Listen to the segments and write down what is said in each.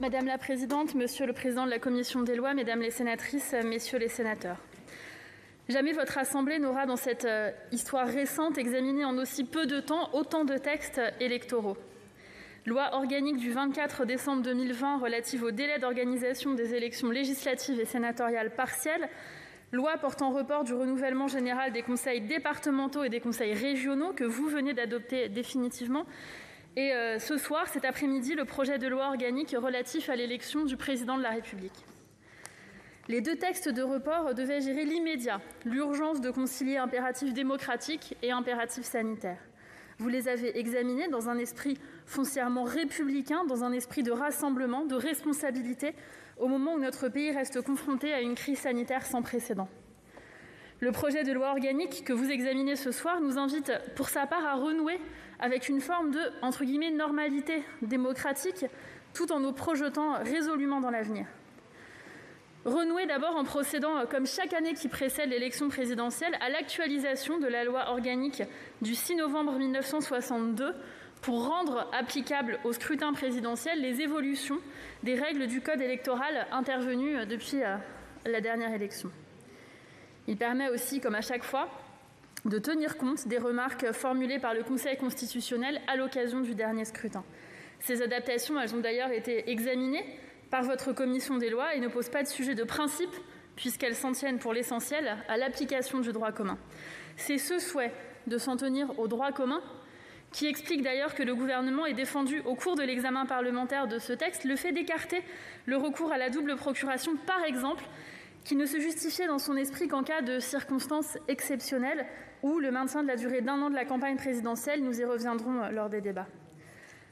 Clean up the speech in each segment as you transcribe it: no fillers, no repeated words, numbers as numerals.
Madame la Présidente, Monsieur le Président de la Commission des lois, Mesdames les sénatrices, Messieurs les sénateurs. Jamais votre Assemblée n'aura, dans cette histoire récente, examiné en aussi peu de temps autant de textes électoraux. Loi organique du 24 décembre 2020 relative au délai d'organisation des élections législatives et sénatoriales partielles, loi portant report du renouvellement général des conseils départementaux et des conseils régionaux que vous venez d'adopter définitivement, et ce soir, cet après-midi, le projet de loi organique relatif à l'élection du président de la République. Les deux textes de report devaient gérer l'immédiat, l'urgence de concilier impératif démocratique et impératif sanitaire. Vous les avez examinés dans un esprit foncièrement républicain, dans un esprit de rassemblement, de responsabilité, au moment où notre pays reste confronté à une crise sanitaire sans précédent. Le projet de loi organique que vous examinez ce soir nous invite pour sa part à renouer avec une forme de « normalité démocratique » tout en nous projetant résolument dans l'avenir. Renouer d'abord en procédant, comme chaque année qui précède l'élection présidentielle, à l'actualisation de la loi organique du 6 novembre 1962 pour rendre applicables au scrutin présidentiel les évolutions des règles du code électoral intervenues depuis la dernière élection. Il permet aussi, comme à chaque fois, de tenir compte des remarques formulées par le Conseil constitutionnel à l'occasion du dernier scrutin. Ces adaptations, elles ont d'ailleurs été examinées par votre commission des lois et ne posent pas de sujet de principe, puisqu'elles s'en tiennent pour l'essentiel à l'application du droit commun. C'est ce souhait de s'en tenir au droit commun qui explique d'ailleurs que le gouvernement ait défendu au cours de l'examen parlementaire de ce texte le fait d'écarter le recours à la double procuration, par exemple, qui ne se justifiait dans son esprit qu'en cas de circonstances exceptionnelles ou le maintien de la durée d'1 an de la campagne présidentielle. Nous y reviendrons lors des débats.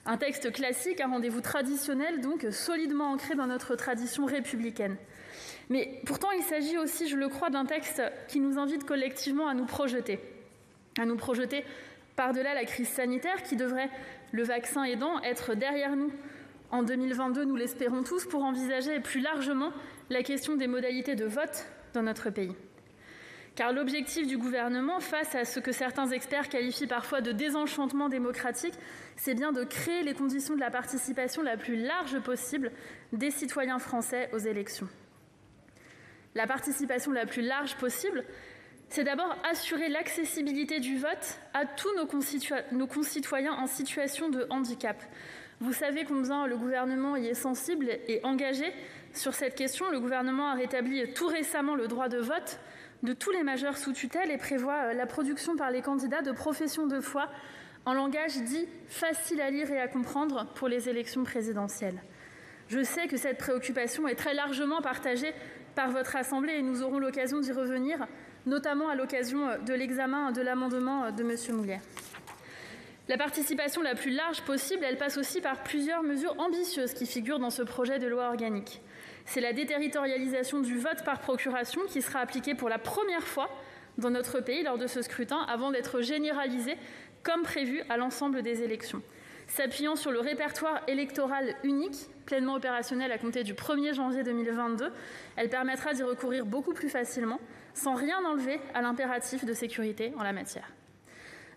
Un texte classique, un rendez-vous traditionnel, donc solidement ancré dans notre tradition républicaine. Mais pourtant, il s'agit aussi, je le crois, d'un texte qui nous invite collectivement à nous projeter par-delà la crise sanitaire qui devrait, le vaccin aidant, être derrière nous en 2022, nous l'espérons tous, pour envisager plus largement la question des modalités de vote dans notre pays. Car l'objectif du gouvernement, face à ce que certains experts qualifient parfois de désenchantement démocratique, c'est bien de créer les conditions de la participation la plus large possible des citoyens français aux élections. La participation la plus large possible, c'est d'abord assurer l'accessibilité du vote à tous nos concitoyens en situation de handicap. Vous savez combien le gouvernement y est sensible et engagé sur cette question. Le gouvernement a rétabli tout récemment le droit de vote de tous les majeurs sous tutelle et prévoit la production par les candidats de professions de foi en langage dit facile à lire et à comprendre pour les élections présidentielles. Je sais que cette préoccupation est très largement partagée par votre Assemblée et nous aurons l'occasion d'y revenir, notamment à l'occasion de l'examen de l'amendement de M. Moulier. La participation la plus large possible, elle passe aussi par plusieurs mesures ambitieuses qui figurent dans ce projet de loi organique. C'est la déterritorialisation du vote par procuration qui sera appliquée pour la première fois dans notre pays lors de ce scrutin avant d'être généralisée comme prévu à l'ensemble des élections. S'appuyant sur le répertoire électoral unique, pleinement opérationnel à compter du 1er janvier 2022, elle permettra d'y recourir beaucoup plus facilement, sans rien enlever à l'impératif de sécurité en la matière.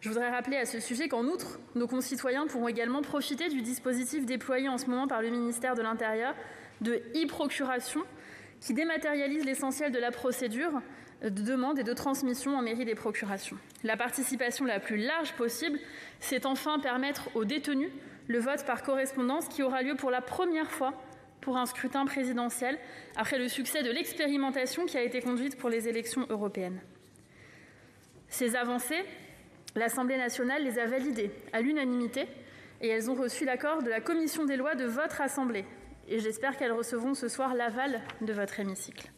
Je voudrais rappeler à ce sujet qu'en outre, nos concitoyens pourront également profiter du dispositif déployé en ce moment par le ministère de l'Intérieur de e-procuration, qui dématérialise l'essentiel de la procédure de demande et de transmission en mairie des procurations. La participation la plus large possible, c'est enfin permettre aux détenus le vote par correspondance qui aura lieu pour la première fois pour un scrutin présidentiel, après le succès de l'expérimentation qui a été conduite pour les élections européennes. Ces avancées, l'Assemblée nationale les a validées à l'unanimité et elles ont reçu l'accord de la Commission des lois de votre Assemblée. Et j'espère qu'elles recevront ce soir l'aval de votre hémicycle.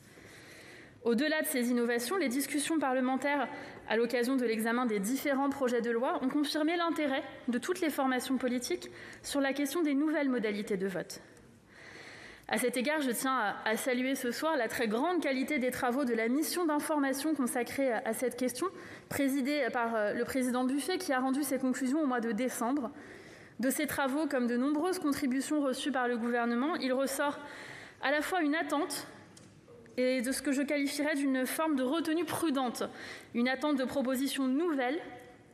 Au-delà de ces innovations, les discussions parlementaires à l'occasion de l'examen des différents projets de loi ont confirmé l'intérêt de toutes les formations politiques sur la question des nouvelles modalités de vote. À cet égard, je tiens à saluer ce soir la très grande qualité des travaux de la mission d'information consacrée à cette question, présidée par le président Buffet, qui a rendu ses conclusions au mois de décembre. De ces travaux, comme de nombreuses contributions reçues par le gouvernement, il ressort à la fois une attente et de ce que je qualifierais d'une forme de retenue prudente, une attente de propositions nouvelles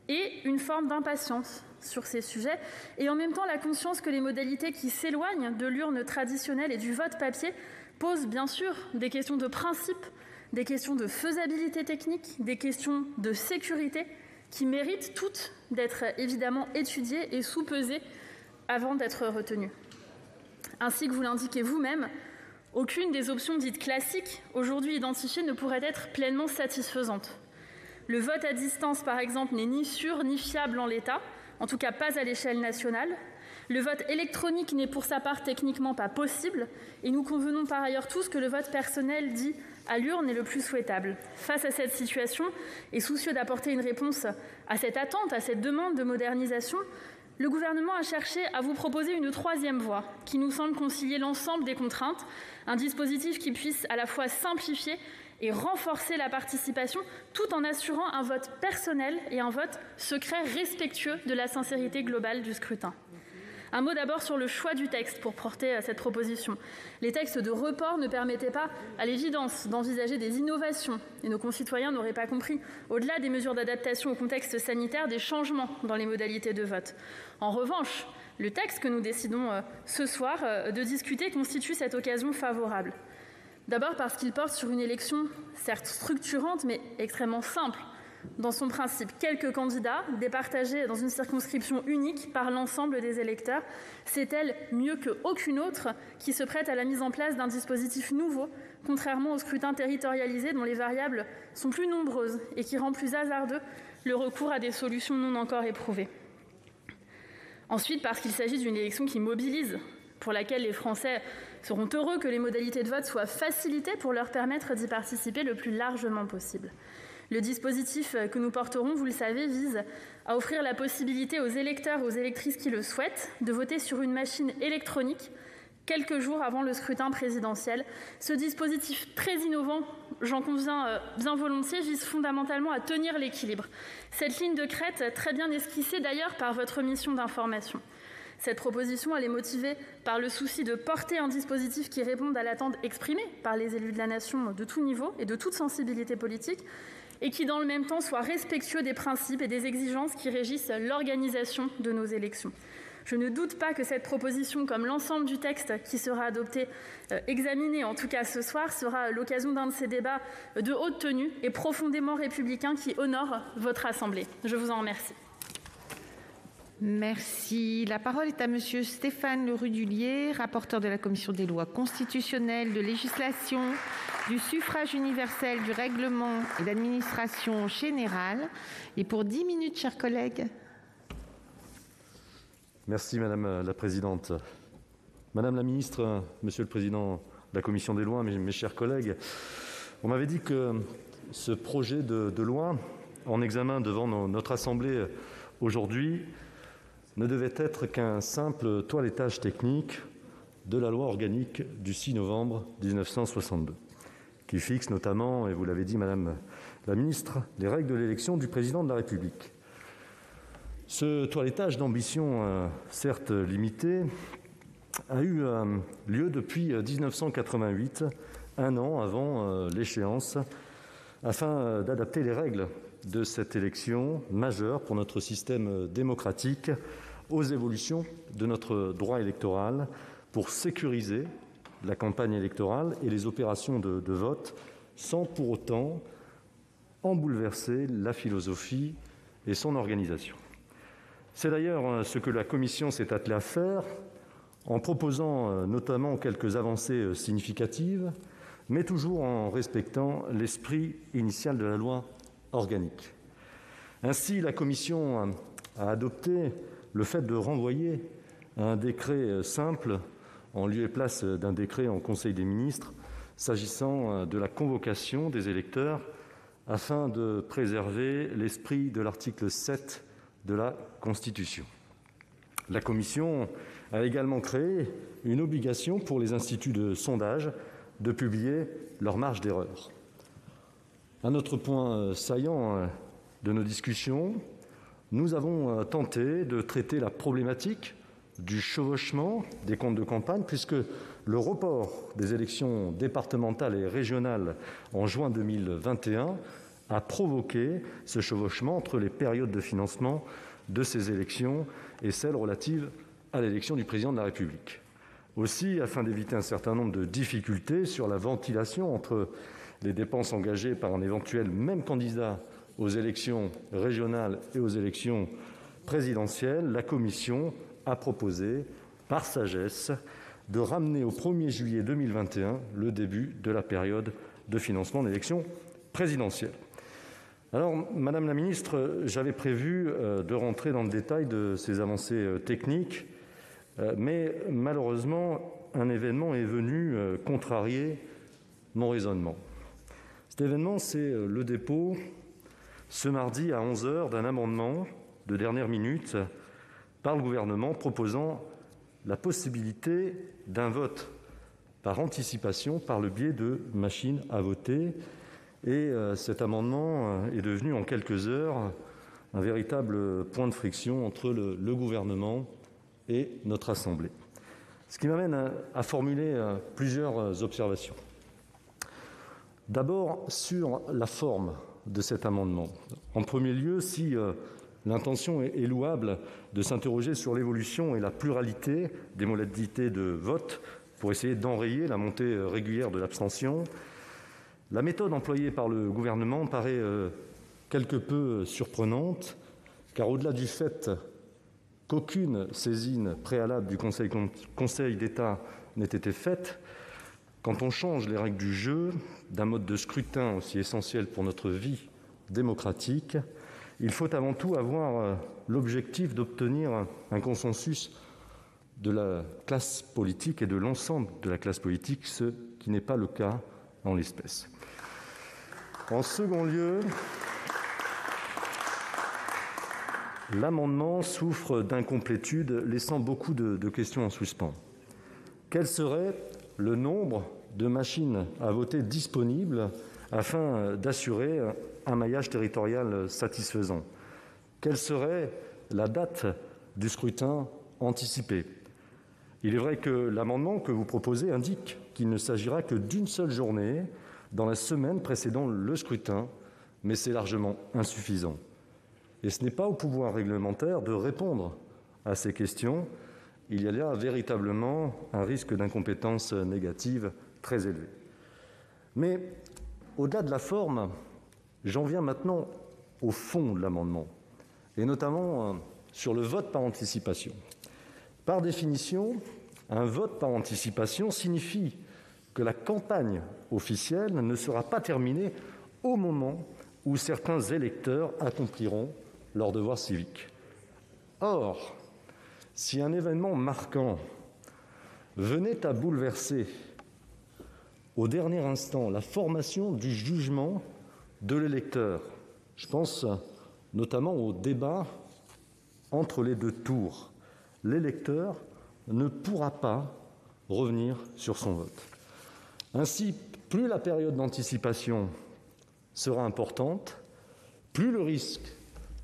et une forme d'impatience sur ces sujets, et en même temps la conscience que les modalités qui s'éloignent de l'urne traditionnelle et du vote papier posent bien sûr des questions de principe, des questions de faisabilité technique, des questions de sécurité qui méritent toutes d'être évidemment étudiées et sous-pesées avant d'être retenues. Ainsi que vous l'indiquez vous-même, aucune des options dites classiques aujourd'hui identifiées ne pourrait être pleinement satisfaisante. Le vote à distance, par exemple, n'est ni sûr ni fiable en l'état, en tout cas pas à l'échelle nationale. Le vote électronique n'est pour sa part techniquement pas possible, et nous convenons par ailleurs tous que le vote personnel dit à l'urne est le plus souhaitable. Face à cette situation, et soucieux d'apporter une réponse à cette attente, à cette demande de modernisation, le gouvernement a cherché à vous proposer une troisième voie qui nous semble concilier l'ensemble des contraintes, un dispositif qui puisse à la fois simplifier et renforcer la participation tout en assurant un vote personnel et un vote secret respectueux de la sincérité globale du scrutin. Un mot d'abord sur le choix du texte pour porter cette proposition. Les textes de report ne permettaient pas, à l'évidence, d'envisager des innovations. Et nos concitoyens n'auraient pas compris, au-delà des mesures d'adaptation au contexte sanitaire, des changements dans les modalités de vote. En revanche, le texte que nous décidons ce soir de discuter constitue cette occasion favorable. D'abord parce qu'il porte sur une élection certes structurante, mais extrêmement simple dans son principe. Quelques candidats départagés dans une circonscription unique par l'ensemble des électeurs. C'est elle, mieux qu'aucune autre, qui se prête à la mise en place d'un dispositif nouveau, contrairement au scrutin territorialisé dont les variables sont plus nombreuses et qui rend plus hasardeux le recours à des solutions non encore éprouvées. Ensuite, parce qu'il s'agit d'une élection qui mobilise, pour laquelle les Français seront heureux que les modalités de vote soient facilitées pour leur permettre d'y participer le plus largement possible. Le dispositif que nous porterons, vous le savez, vise à offrir la possibilité aux électeurs et aux électrices qui le souhaitent de voter sur une machine électronique quelques jours avant le scrutin présidentiel. Ce dispositif très innovant, j'en conviens bien volontiers, vise fondamentalement à tenir l'équilibre. Cette ligne de crête, très bien esquissée d'ailleurs par votre mission d'information. Cette proposition, elle est motivée par le souci de porter un dispositif qui réponde à l'attente exprimée par les élus de la nation de tout niveau et de toute sensibilité politique, et qui, dans le même temps, soit respectueux des principes et des exigences qui régissent l'organisation de nos élections. Je ne doute pas que cette proposition, comme l'ensemble du texte qui sera adopté, examiné en tout cas ce soir, sera l'occasion d'un de ces débats de haute tenue et profondément républicains qui honorent votre Assemblée. Je vous en remercie. Merci. La parole est à Monsieur Stéphane Le Rudulier, rapporteur de la Commission des lois constitutionnelles, de législation, du suffrage universel, du règlement et d'administration générale. Et pour 10 minutes, chers collègues. Merci Madame la Présidente. Madame la Ministre, Monsieur le Président de la Commission des lois, mes chers collègues, on m'avait dit que ce projet de loi en examen devant notre Assemblée aujourd'hui ne devait être qu'un simple toilettage technique de la loi organique du 6 novembre 1962, qui fixe notamment, et vous l'avez dit Madame la Ministre, les règles de l'élection du Président de la République. Ce toilettage d'ambition, certes limité, a eu lieu depuis 1988, un an avant l'échéance, afin d'adapter les règles de cette élection majeure pour notre système démocratique aux évolutions de notre droit électoral pour sécuriser la campagne électorale et les opérations de vote sans pour autant en bouleverser la philosophie et son organisation. C'est d'ailleurs ce que la Commission s'est attelée à faire en proposant notamment quelques avancées significatives, mais toujours en respectant l'esprit initial de la loi organique. Ainsi, la Commission a adopté le fait de renvoyer à un décret simple en lieu et place d'un décret en Conseil des ministres s'agissant de la convocation des électeurs afin de préserver l'esprit de l'article 7 de la Constitution. La Commission a également créé une obligation pour les instituts de sondage de publier leur marge d'erreur. Un autre point saillant de nos discussions, nous avons tenté de traiter la problématique du chevauchement des comptes de campagne, puisque le report des élections départementales et régionales en juin 2021 a provoqué ce chevauchement entre les périodes de financement de ces élections et celles relatives à l'élection du président de la République. Aussi, afin d'éviter un certain nombre de difficultés sur la ventilation entre les dépenses engagées par un éventuel même candidat aux élections régionales et aux élections présidentielles, la Commission a proposé, par sagesse, de ramener au 1er juillet 2021 le début de la période de financement de l'élection présidentielle. Alors, Madame la Ministre, j'avais prévu de rentrer dans le détail de ces avancées techniques, mais malheureusement, un événement est venu contrarier mon raisonnement. Cet événement, c'est le dépôt, ce mardi à 11h, d'un amendement de dernière minute par le gouvernement proposant la possibilité d'un vote par anticipation par le biais de machines à voter. Et cet amendement est devenu en quelques heures un véritable point de friction entre le gouvernement et notre Assemblée. Ce qui m'amène à formuler plusieurs observations. D'abord, sur la forme de cet amendement. En premier lieu, si l'intention est louable de s'interroger sur l'évolution et la pluralité des modalités de vote pour essayer d'enrayer la montée régulière de l'abstention, la méthode employée par le gouvernement paraît quelque peu surprenante, car au-delà du fait qu'aucune saisine préalable du Conseil d'État n'ait été faite, quand on change les règles du jeu d'un mode de scrutin aussi essentiel pour notre vie démocratique, il faut avant tout avoir l'objectif d'obtenir un consensus de la classe politique et de l'ensemble de la classe politique, ce qui n'est pas le cas en l'espèce. En second lieu, l'amendement souffre d'incomplétude, laissant beaucoup de questions en suspens. Quel serait le nombre de machines à voter disponibles afin d'assurer un maillage territorial satisfaisant? Quelle serait la date du scrutin anticipé? Il est vrai que l'amendement que vous proposez indique qu'il ne s'agira que d'une seule journée dans la semaine précédant le scrutin, mais c'est largement insuffisant. Et ce n'est pas au pouvoir réglementaire de répondre à ces questions. Il y a là véritablement un risque d'incompétence négative très élevé. Mais au-delà de la forme, j'en viens maintenant au fond de l'amendement, et notamment sur le vote par anticipation. Par définition, un vote par anticipation signifie que la campagne officielle ne sera pas terminée au moment où certains électeurs accompliront leur devoir civique. Or, si un événement marquant venait à bouleverser au dernier instant la formation du jugement de l'électeur, je pense notamment au débat entre les deux tours, l'électeur ne pourra pas revenir sur son vote. Ainsi, plus la période d'anticipation sera importante, plus le risque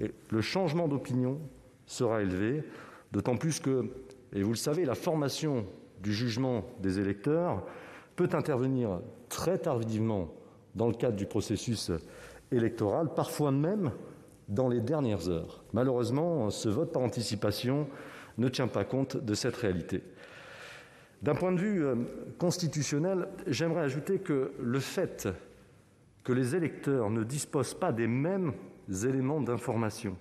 et le changement d'opinion sera élevé, d'autant plus que, et vous le savez, la formation du jugement des électeurs peut intervenir très tardivement dans le cadre du processus électoral, parfois même dans les dernières heures. Malheureusement, ce vote par anticipation ne tient pas compte de cette réalité. D'un point de vue constitutionnel, j'aimerais ajouter que le fait que les électeurs ne disposent pas des mêmes éléments d'information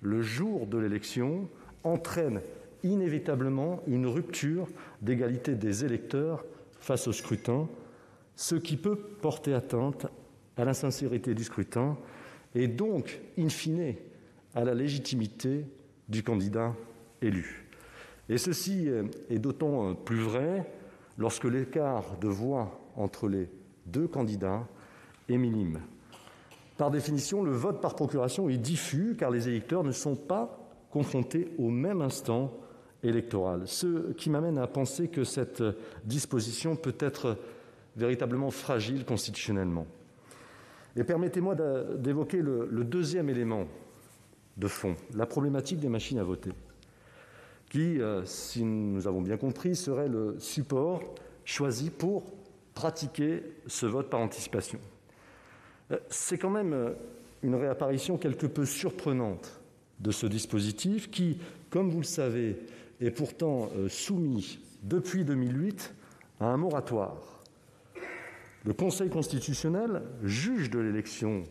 le jour de l'élection entraîne inévitablement une rupture d'égalité des électeurs face au scrutin, ce qui peut porter atteinte à la sincérité du scrutin et donc, in fine, à la légitimité du candidat élu. Et ceci est d'autant plus vrai lorsque l'écart de voix entre les deux candidats est minime. Par définition, le vote par procuration est diffus car les électeurs ne sont pas confrontés au même instant électoral. Ce qui m'amène à penser que cette disposition peut être véritablement fragile constitutionnellement. Et permettez-moi d'évoquer le deuxième élément de fond, la problématique des machines à voter, qui, si nous avons bien compris, serait le support choisi pour pratiquer ce vote par anticipation. C'est quand même une réapparition quelque peu surprenante de ce dispositif qui, comme vous le savez, est pourtant soumis depuis 2008 à un moratoire. Le Conseil constitutionnel, juge de l'élection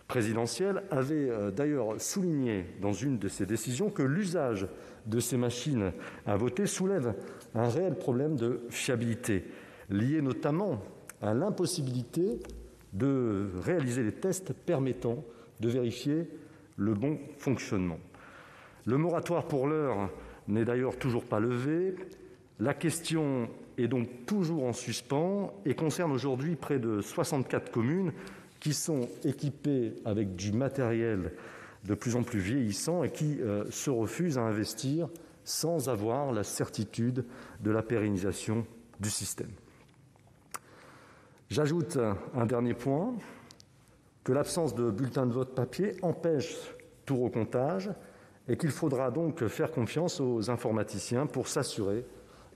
présidentielle, avait d'ailleurs souligné dans une de ses décisions que l'usage de ces machines à voter soulève un réel problème de fiabilité, lié notamment à l'impossibilité de réaliser les tests permettant de vérifier le bon fonctionnement. Le moratoire, pour l'heure, n'est d'ailleurs toujours pas levé. La question est donc toujours en suspens et concerne aujourd'hui près de 64 communes qui sont équipées avec du matériel de plus en plus vieillissant et qui se refusent à investir sans avoir la certitude de la pérennisation du système. J'ajoute un dernier point, que l'absence de bulletins de vote papier empêche tout recomptage et qu'il faudra donc faire confiance aux informaticiens pour s'assurer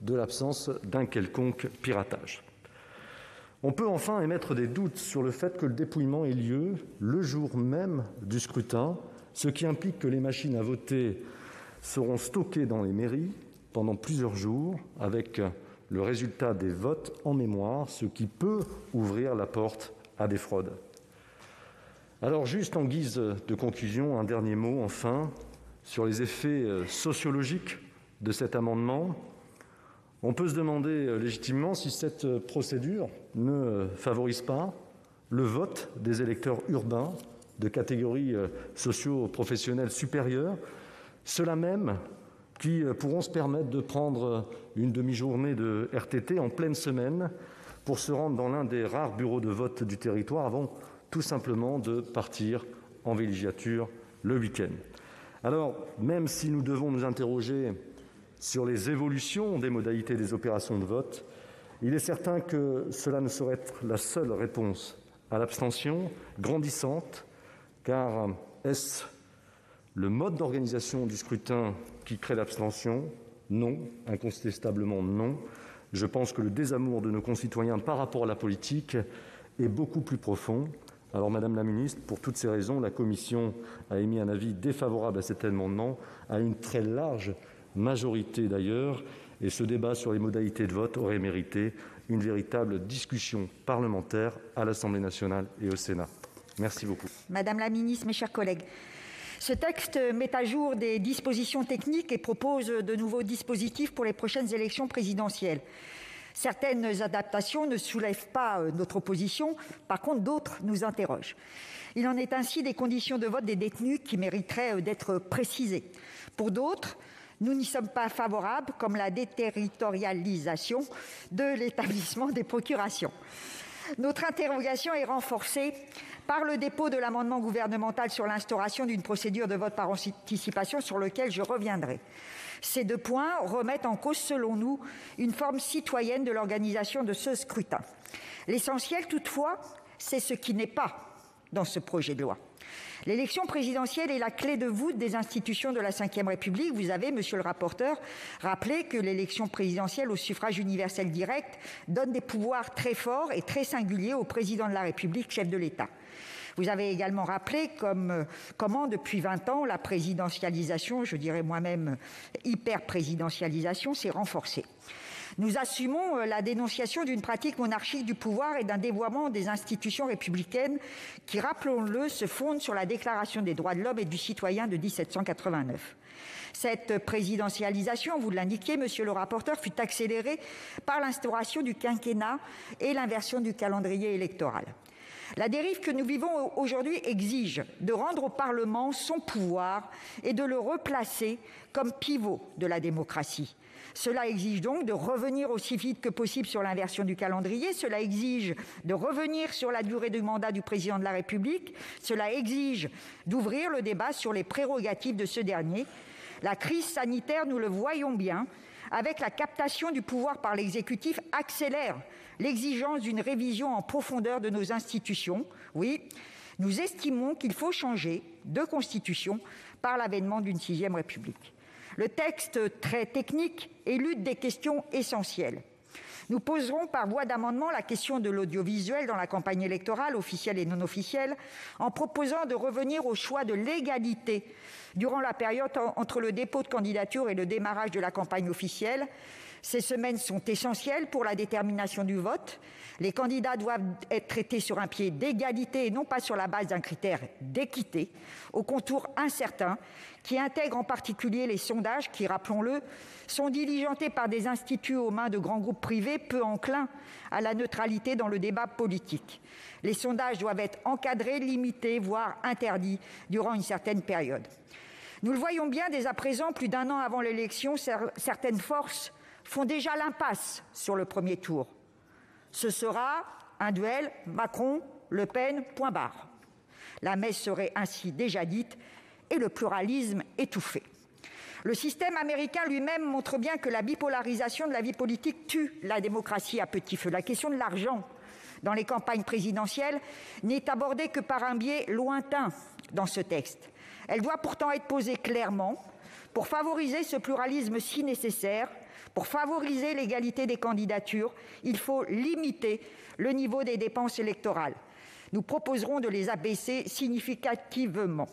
de l'absence d'un quelconque piratage. On peut enfin émettre des doutes sur le fait que le dépouillement ait lieu le jour même du scrutin, ce qui implique que les machines à voter seront stockées dans les mairies pendant plusieurs jours avec le résultat des votes en mémoire, ce qui peut ouvrir la porte à des fraudes. Alors, juste en guise de conclusion, un dernier mot, enfin, sur les effets sociologiques de cet amendement. On peut se demander légitimement si cette procédure ne favorise pas le vote des électeurs urbains de catégories socio-professionnelles supérieures, ceux-là même qui pourront se permettre de prendre une demi-journée de RTT en pleine semaine pour se rendre dans l'un des rares bureaux de vote du territoire avant tout simplement de partir en villégiature le week-end. Alors, même si nous devons nous interroger sur les évolutions des modalités des opérations de vote, il est certain que cela ne saurait être la seule réponse à l'abstention grandissante, car est-ce le mode d'organisation du scrutin qui crée l'abstention? Non, incontestablement non. Je pense que le désamour de nos concitoyens par rapport à la politique est beaucoup plus profond. Alors, Madame la Ministre, pour toutes ces raisons, la Commission a émis un avis défavorable à cet amendement, à une très large majorité d'ailleurs, et ce débat sur les modalités de vote aurait mérité une véritable discussion parlementaire à l'Assemblée nationale et au Sénat. Merci beaucoup. Madame la Ministre, mes chers collègues, ce texte met à jour des dispositions techniques et propose de nouveaux dispositifs pour les prochaines élections présidentielles. Certaines adaptations ne soulèvent pas notre opposition, par contre d'autres nous interrogent. Il en est ainsi des conditions de vote des détenus qui mériteraient d'être précisées. Pour d'autres, nous n'y sommes pas favorables, comme la déterritorialisation de l'établissement des procurations. Notre interrogation est renforcée par le dépôt de l'amendement gouvernemental sur l'instauration d'une procédure de vote par anticipation sur lequel je reviendrai. Ces deux points remettent en cause, selon nous, une forme citoyenne de l'organisation de ce scrutin. L'essentiel, toutefois, c'est ce qui n'est pas dans ce projet de loi. L'élection présidentielle est la clé de voûte des institutions de la Ve République. Vous avez, monsieur le rapporteur, rappelé que l'élection présidentielle au suffrage universel direct donne des pouvoirs très forts et très singuliers au président de la République, chef de l'État. Vous avez également rappelé comment, depuis 20 ans, la présidentialisation, je dirais moi-même hyper-présidentialisation, s'est renforcée. Nous assumons la dénonciation d'une pratique monarchique du pouvoir et d'un dévoiement des institutions républicaines qui, rappelons-le, se fondent sur la Déclaration des droits de l'homme et du citoyen de 1789. Cette présidentialisation, vous l'indiquiez, monsieur le rapporteur, fut accélérée par l'instauration du quinquennat et l'inversion du calendrier électoral. La dérive que nous vivons aujourd'hui exige de rendre au Parlement son pouvoir et de le replacer comme pivot de la démocratie. Cela exige donc de revenir aussi vite que possible sur l'inversion du calendrier. Cela exige de revenir sur la durée du mandat du président de la République. Cela exige d'ouvrir le débat sur les prérogatives de ce dernier. La crise sanitaire, nous le voyons bien, avec la captation du pouvoir par l'exécutif, accélère l'exigence d'une révision en profondeur de nos institutions. Oui, nous estimons qu'il faut changer de constitution par l'avènement d'une 6e République. Le texte très technique élude des questions essentielles. Nous poserons par voie d'amendement la question de l'audiovisuel dans la campagne électorale, officielle et non officielle, en proposant de revenir au choix de l'égalité durant la période entre le dépôt de candidature et le démarrage de la campagne officielle. Ces semaines sont essentielles pour la détermination du vote. Les candidats doivent être traités sur un pied d'égalité et non pas sur la base d'un critère d'équité, aux contours incertains, qui intègre en particulier les sondages qui, rappelons-le, sont diligentés par des instituts aux mains de grands groupes privés peu enclins à la neutralité dans le débat politique. Les sondages doivent être encadrés, limités, voire interdits durant une certaine période. Nous le voyons bien dès à présent, plus d'un an avant l'élection, certaines forces font déjà l'impasse sur le premier tour. Ce sera un duel Macron-Le Pen, point barre. La messe serait ainsi déjà dite et le pluralisme étouffé. Le système américain lui-même montre bien que la bipolarisation de la vie politique tue la démocratie à petit feu. La question de l'argent dans les campagnes présidentielles n'est abordée que par un biais lointain dans ce texte. Elle doit pourtant être posée clairement pour favoriser ce pluralisme si nécessaire. Pour favoriser l'égalité des candidatures, il faut limiter le niveau des dépenses électorales. Nous proposerons de les abaisser significativement.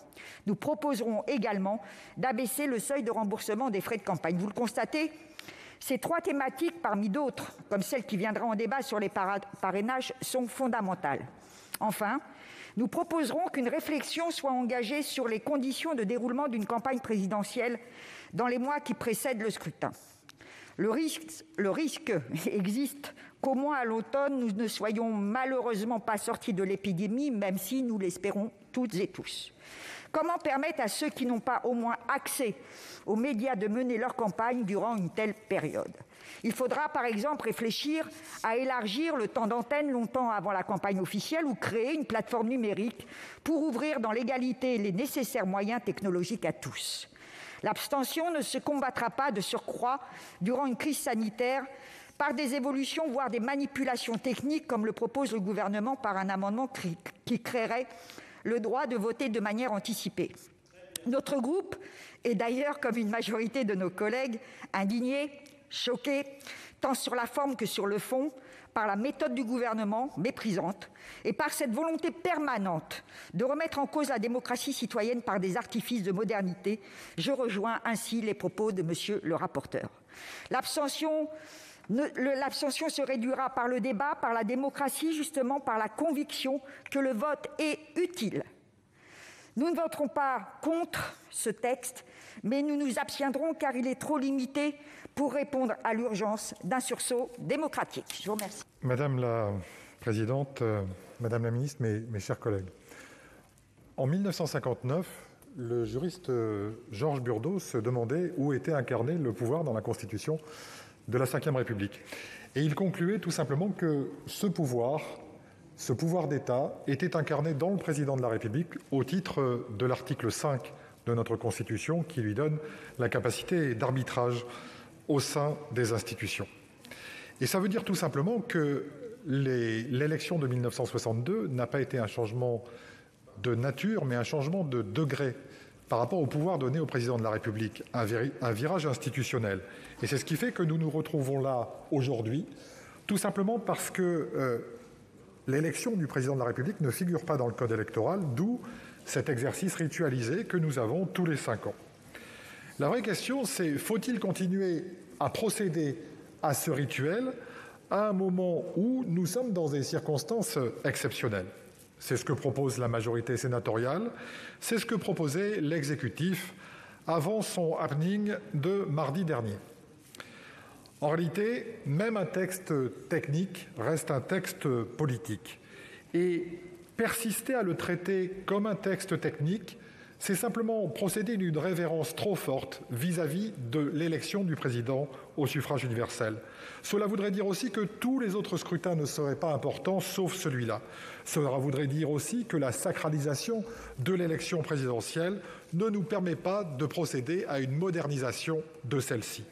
Nous proposerons également d'abaisser le seuil de remboursement des frais de campagne. Vous le constatez, ces trois thématiques, parmi d'autres, comme celle qui viendra en débat sur les parrainages, sont fondamentales. Enfin, nous proposerons qu'une réflexion soit engagée sur les conditions de déroulement d'une campagne présidentielle dans les mois qui précèdent le scrutin. Le risque existe qu'au moins à l'automne, nous ne soyons malheureusement pas sortis de l'épidémie, même si nous l'espérons toutes et tous. Comment permettre à ceux qui n'ont pas au moins accès aux médias de mener leur campagne durant une telle période ? Il faudra par exemple réfléchir à élargir le temps d'antenne longtemps avant la campagne officielle ou créer une plateforme numérique pour ouvrir dans l'égalité les nécessaires moyens technologiques à tous. L'abstention ne se combattra pas de surcroît durant une crise sanitaire par des évolutions, voire des manipulations techniques, comme le propose le gouvernement par un amendement qui créerait le droit de voter de manière anticipée. Notre groupe est d'ailleurs, comme une majorité de nos collègues, indigné, choqué, tant sur la forme que sur le fond, par la méthode du gouvernement, méprisante, et par cette volonté permanente de remettre en cause la démocratie citoyenne par des artifices de modernité. Je rejoins ainsi les propos de monsieur le rapporteur. L'abstention se réduira par le débat, par la démocratie, justement par la conviction que le vote est utile. Nous ne voterons pas contre ce texte, mais nous nous abstiendrons car il est trop limité pour répondre à l'urgence d'un sursaut démocratique. Je vous remercie. Madame la présidente, Madame la ministre, mes chers collègues. En 1959, le juriste Georges Burdeau se demandait où était incarné le pouvoir dans la Constitution de la Ve République. Et il concluait tout simplement que ce pouvoir d'État était incarné dans le président de la République au titre de l'article 5 de notre Constitution qui lui donne la capacité d'arbitrage au sein des institutions. Et ça veut dire tout simplement que l'élection de 1962 n'a pas été un changement de nature, mais un changement de degré par rapport au pouvoir donné au président de la République, un virage institutionnel. Et c'est ce qui fait que nous nous retrouvons là aujourd'hui, tout simplement parce que l'élection du président de la République ne figure pas dans le code électoral, d'où cet exercice ritualisé que nous avons tous les 5 ans. La vraie question, c'est faut-il continuer à procéder à ce rituel à un moment où nous sommes dans des circonstances exceptionnelles ? C'est ce que propose la majorité sénatoriale, c'est ce que proposait l'exécutif avant son happening de mardi dernier. En réalité, même un texte technique reste un texte politique. Et persister à le traiter comme un texte technique, c'est simplement procéder d'une révérence trop forte vis-à-vis de l'élection du président au suffrage universel. Cela voudrait dire aussi que tous les autres scrutins ne seraient pas importants, sauf celui-là. Cela voudrait dire aussi que la sacralisation de l'élection présidentielle ne nous permet pas de procéder à une modernisation de celle-ci.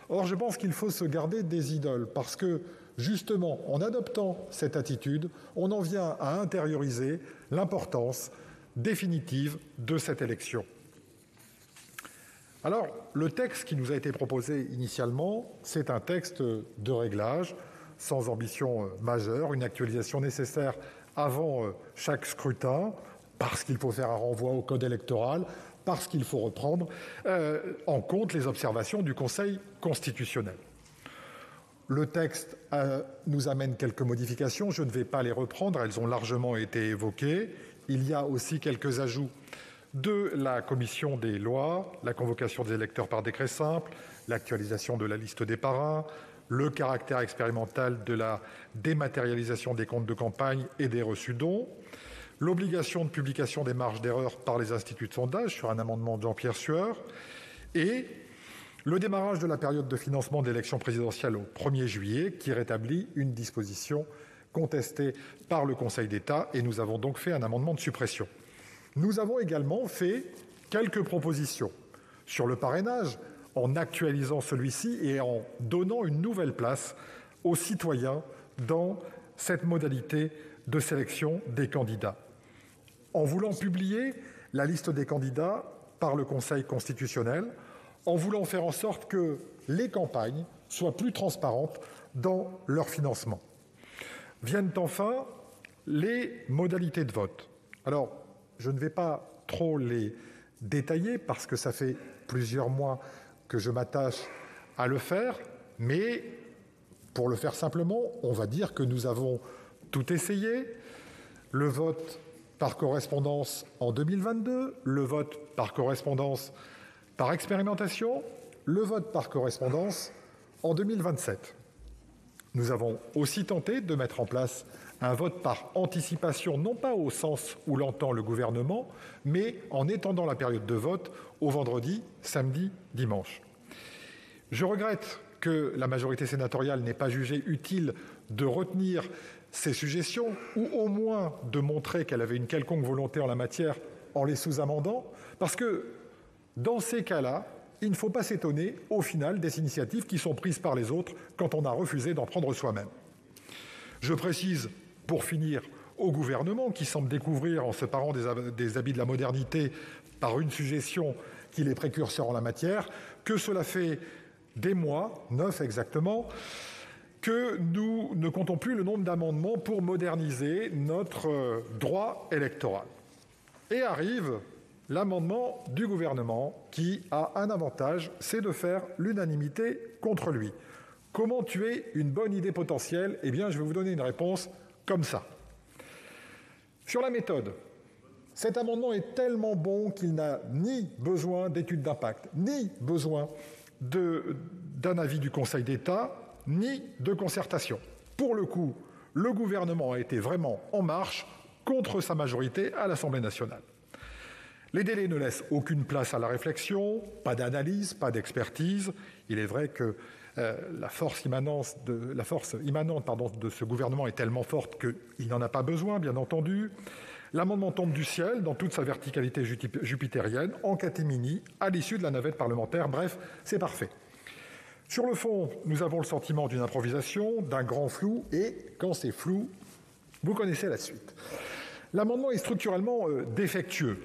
Or, je pense qu'il faut se garder des idoles, parce que, justement, en adoptant cette attitude, on en vient à intérioriser l'importance définitive de cette élection. Alors, le texte qui nous a été proposé initialement, c'est un texte de réglage, sans ambition majeure, une actualisation nécessaire avant chaque scrutin, parce qu'il faut faire un renvoi au code électoral, parce qu'il faut reprendre en compte les observations du Conseil constitutionnel. Le texte nous amène quelques modifications, je ne vais pas les reprendre, elles ont largement été évoquées. Il y a aussi quelques ajouts de la commission des lois, la convocation des électeurs par décret simple, l'actualisation de la liste des parrains, le caractère expérimental de la dématérialisation des comptes de campagne et des reçus-dons, l'obligation de publication des marges d'erreur par les instituts de sondage sur un amendement de Jean-Pierre Sueur et le démarrage de la période de financement de l'élection présidentielle au 1er juillet qui rétablit une disposition contestée par le Conseil d'État et nous avons donc fait un amendement de suppression. Nous avons également fait quelques propositions sur le parrainage en actualisant celui-ci et en donnant une nouvelle place aux citoyens dans cette modalité de sélection des candidats. En voulant publier la liste des candidats par le Conseil constitutionnel, en voulant faire en sorte que les campagnes soient plus transparentes dans leur financement. Viennent enfin les modalités de vote. Alors, je ne vais pas trop les détailler parce que ça fait plusieurs mois que je m'attache à le faire, mais pour le faire simplement, on va dire que nous avons tout essayé. Le vote par correspondance en 2022, le vote par correspondance par expérimentation, le vote par correspondance en 2027. Nous avons aussi tenté de mettre en place un vote par anticipation, non pas au sens où l'entend le gouvernement, mais en étendant la période de vote au vendredi, samedi, dimanche. Je regrette que la majorité sénatoriale n'ait pas jugé utile de retenir ces suggestions ou au moins de montrer qu'elle avait une quelconque volonté en la matière en les sous-amendant, parce que dans ces cas-là, il ne faut pas s'étonner au final des initiatives qui sont prises par les autres quand on a refusé d'en prendre soi-même. Je précise, pour finir, au gouvernement qui semble découvrir en se parant des habits de la modernité par une suggestion qu'il est précurseur en la matière, que cela fait des mois, 9 exactement, que nous ne comptons plus le nombre d'amendements pour moderniser notre droit électoral. Et arrive l'amendement du gouvernement qui a un avantage, c'est de faire l'unanimité contre lui. Comment tuer une bonne idée potentielle ? Eh bien, je vais vous donner une réponse comme ça. Sur la méthode, cet amendement est tellement bon qu'il n'a ni besoin d'études d'impact, ni besoin d'un avis du Conseil d'État, ni de concertation. Pour le coup, le gouvernement a été vraiment en marche contre sa majorité à l'Assemblée nationale. Les délais ne laissent aucune place à la réflexion, pas d'analyse, pas d'expertise. Il est vrai que la force immanente de ce gouvernement est tellement forte qu'il n'en a pas besoin, bien entendu. L'amendement tombe du ciel dans toute sa verticalité jupitérienne, en catimini, à l'issue de la navette parlementaire. Bref, c'est parfait. Sur le fond, nous avons le sentiment d'une improvisation, d'un grand flou, et quand c'est flou, vous connaissez la suite. L'amendement est structurellement défectueux.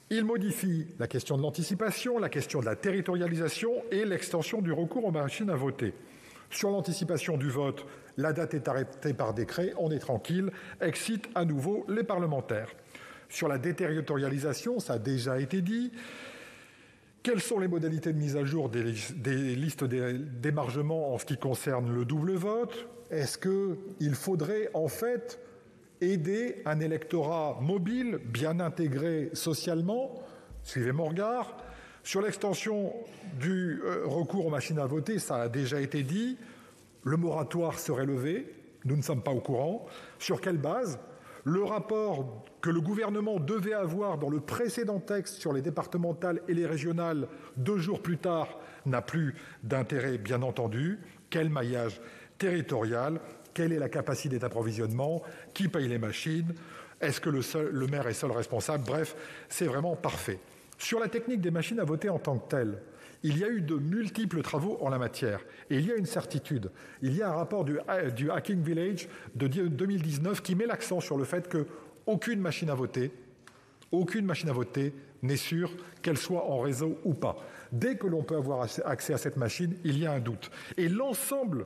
Il modifie la question de l'anticipation, la question de la territorialisation et l'extension du recours aux machines à voter. Sur l'anticipation du vote, la date est arrêtée par décret, on est tranquille, excite à nouveau les parlementaires. Sur la déterritorialisation, ça a déjà été dit. Quelles sont les modalités de mise à jour des listes d'émargement en ce qui concerne le double vote ? Est-ce qu'il faudrait en fait aider un électorat mobile, bien intégré socialement ? Suivez mon regard. Sur l'extension du recours aux machines à voter, ça a déjà été dit. Le moratoire serait levé. Nous ne sommes pas au courant. Sur quelle base ? Le rapport que le gouvernement devait avoir dans le précédent texte sur les départementales et les régionales 2 jours plus tard n'a plus d'intérêt, bien entendu. Quel maillage territorial ? Quelle est la capacité d'approvisionnement ? Qui paye les machines ? Est-ce que le maire est seul responsable ? Bref, c'est vraiment parfait. Sur la technique des machines à voter en tant que telle, il y a eu de multiples travaux en la matière. Et il y a une certitude. Il y a un rapport du Hacking Village de 2019 qui met l'accent sur le fait qu'aucune machine à voter n'est sûre, qu'elle soit en réseau ou pas. Dès que l'on peut avoir accès à cette machine, il y a un doute. Et l'ensemble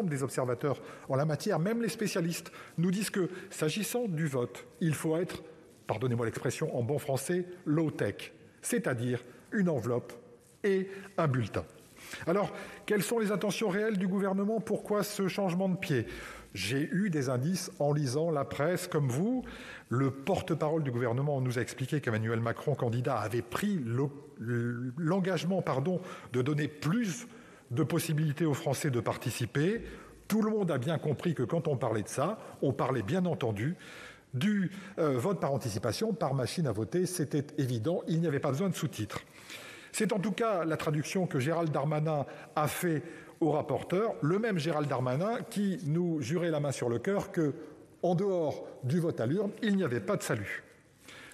des observateurs en la matière, même les spécialistes, nous disent que, s'agissant du vote, il faut être, pardonnez-moi l'expression en bon français, low-tech, c'est-à-dire une enveloppe et un bulletin. Alors, quelles sont les intentions réelles du gouvernement? Pourquoi ce changement de pied? J'ai eu des indices en lisant la presse comme vous. Le porte-parole du gouvernement nous a expliqué qu'Emmanuel Macron, candidat, avait pris l'engagement de donner plus de possibilités aux Français de participer. Tout le monde a bien compris que quand on parlait de ça, on parlait bien entendu du vote par anticipation, par machine à voter. C'était évident, il n'y avait pas besoin de sous-titres. C'est en tout cas la traduction que Gérald Darmanin a fait au rapporteur, le même Gérald Darmanin qui nous jurait la main sur le cœur qu'en dehors du vote à l'urne, il n'y avait pas de salut.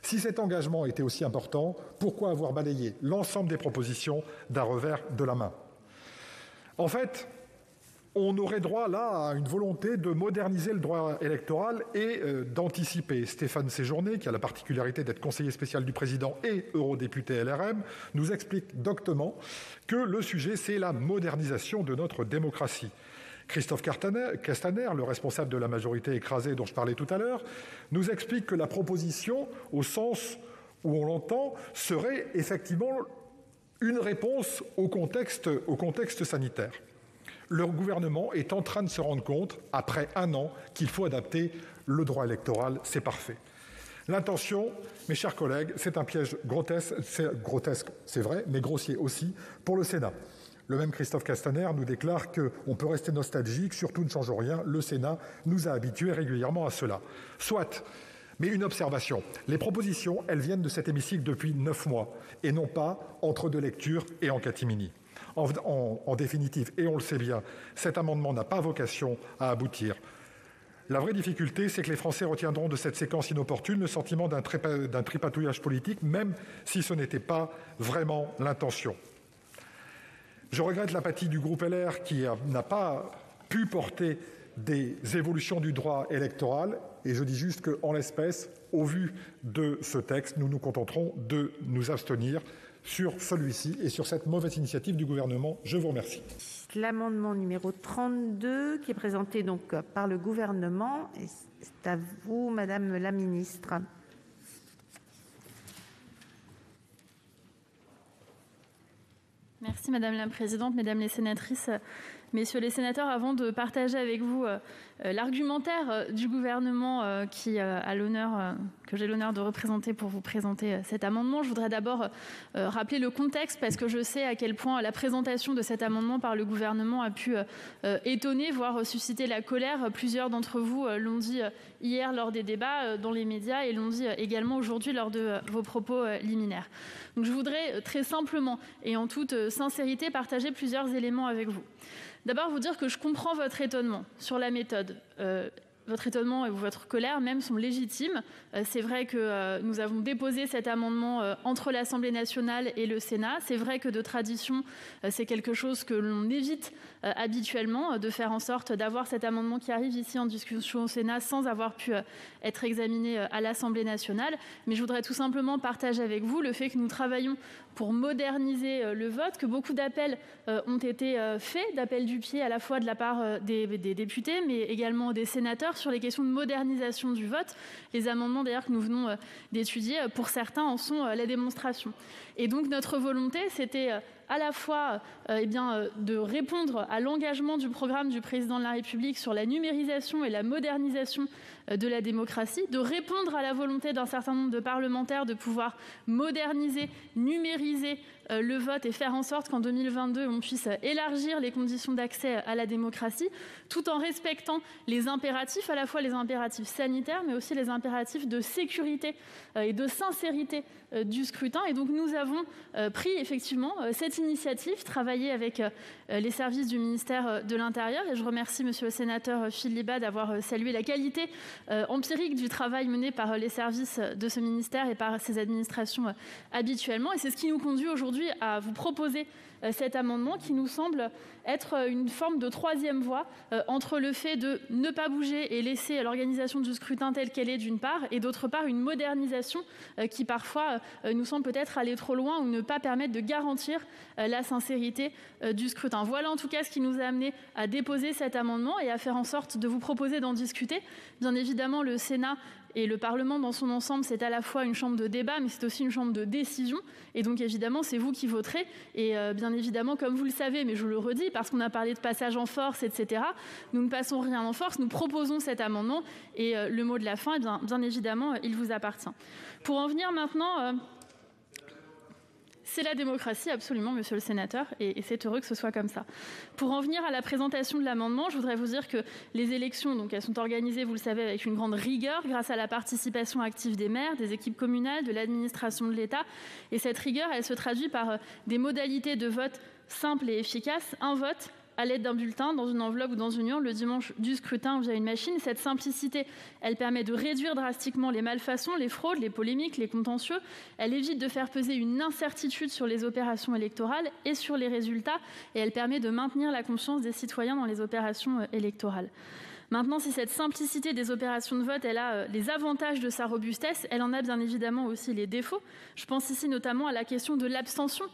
Si cet engagement était aussi important, pourquoi avoir balayé l'ensemble des propositions d'un revers de la main? En fait, on aurait droit là à une volonté de moderniser le droit électoral et d'anticiper. Stéphane Séjourné, qui a la particularité d'être conseiller spécial du président et eurodéputé LRM, nous explique doctement que le sujet, c'est la modernisation de notre démocratie. Christophe Castaner, le responsable de la majorité écrasée dont je parlais tout à l'heure, nous explique que la proposition, au sens où on l'entend, serait effectivement une réponse au contexte sanitaire. Le gouvernement est en train de se rendre compte, après un an, qu'il faut adapter le droit électoral. C'est parfait. L'intention, mes chers collègues, c'est un piège grotesque, c'est vrai, mais grossier aussi, pour le Sénat. Le même Christophe Castaner nous déclare qu'on peut rester nostalgique, surtout ne change rien, le Sénat nous a habitués régulièrement à cela. Soit, mais une observation, les propositions, elles viennent de cet hémicycle depuis 9 mois, et non pas entre deux lectures et en catimini. En définitive, et on le sait bien, cet amendement n'a pas vocation à aboutir. La vraie difficulté, c'est que les Français retiendront de cette séquence inopportune le sentiment d'un tripatouillage politique, même si ce n'était pas vraiment l'intention. Je regrette l'apathie du groupe LR qui n'a pas pu porter des évolutions du droit électoral, et je dis juste qu'en l'espèce, au vu de ce texte, nous nous contenterons de nous abstenir sur celui-ci et sur cette mauvaise initiative du gouvernement. Je vous remercie. L'amendement numéro 32 qui est présenté donc par le gouvernement. C'est à vous, Madame la Ministre. Merci Madame la Présidente, Mesdames les sénatrices, Messieurs les sénateurs. Avant de partager avec vous l'argumentaire du gouvernement que j'ai l'honneur de représenter pour vous présenter cet amendement, je voudrais d'abord rappeler le contexte parce que je sais à quel point la présentation de cet amendement par le gouvernement a pu étonner, voire susciter la colère. Plusieurs d'entre vous l'ont dit hier lors des débats dans les médias et l'ont dit également aujourd'hui lors de vos propos liminaires. Donc je voudrais très simplement et en toute sincérité partager plusieurs éléments avec vous. D'abord, vous dire que je comprends votre étonnement sur la méthode. Votre étonnement et votre colère même sont légitimes. C'est vrai que nous avons déposé cet amendement entre l'Assemblée nationale et le Sénat. C'est vrai que de tradition, c'est quelque chose que l'on évite habituellement, de faire en sorte d'avoir cet amendement qui arrive ici en discussion au Sénat sans avoir pu être examiné à l'Assemblée nationale. Mais je voudrais tout simplement partager avec vous le fait que nous travaillons pour moderniser le vote, que beaucoup d'appels ont été faits, d'appels du pied à la fois de la part des députés, mais également des sénateurs sur les questions de modernisation du vote. Les amendements d'ailleurs que nous venons d'étudier, pour certains, en sont la démonstration. Et donc notre volonté, c'était à la fois de répondre à l'engagement du programme du président de la République sur la numérisation et la modernisation de la démocratie, de répondre à la volonté d'un certain nombre de parlementaires de pouvoir moderniser, numériser le vote et faire en sorte qu'en 2022, on puisse élargir les conditions d'accès à la démocratie, tout en respectant les impératifs, à la fois les impératifs sanitaires, mais aussi les impératifs de sécurité et de sincérité du scrutin. Et donc nous avons pris effectivement cette initiative, travaillé avec les services du ministère de l'Intérieur, et je remercie monsieur le sénateur Phil Libat d'avoir salué la qualité empirique du travail mené par les services de ce ministère et par ses administrations habituellement. Et c'est ce qui nous conduit aujourd'hui à vous proposer cet amendement qui nous semble être une forme de troisième voie entre le fait de ne pas bouger et laisser l'organisation du scrutin telle qu'elle est d'une part, et d'autre part une modernisation qui parfois nous semble peut-être aller trop loin ou ne pas permettre de garantir la sincérité du scrutin. Voilà en tout cas ce qui nous a amené à déposer cet amendement et à faire en sorte de vous proposer d'en discuter. Bien évidemment, le Sénat et le Parlement dans son ensemble, c'est à la fois une chambre de débat, mais c'est aussi une chambre de décision. Et donc, évidemment, c'est vous qui voterez. Et bien évidemment, comme vous le savez, mais je le redis, parce qu'on a parlé de passage en force, etc., nous ne passons rien en force, nous proposons cet amendement. Et le mot de la fin, bien évidemment, il vous appartient. Pour en venir maintenant... C'est la démocratie, absolument, monsieur le sénateur, et c'est heureux que ce soit comme ça. Pour en venir à la présentation de l'amendement, je voudrais vous dire que les élections, donc, elles sont organisées, vous le savez, avec une grande rigueur, grâce à la participation active des maires, des équipes communales, de l'administration de l'État. Et cette rigueur, elle se traduit par des modalités de vote simples et efficaces. Un vote à l'aide d'un bulletin, dans une enveloppe ou dans une urne, le dimanche du scrutin via une machine. Cette simplicité, elle permet de réduire drastiquement les malfaçons, les fraudes, les polémiques, les contentieux. Elle évite de faire peser une incertitude sur les opérations électorales et sur les résultats. Et elle permet de maintenir la confiance des citoyens dans les opérations électorales. Maintenant, si cette simplicité des opérations de vote, elle a les avantages de sa robustesse, elle en a bien évidemment aussi les défauts. Je pense ici notamment à la question de l'abstention,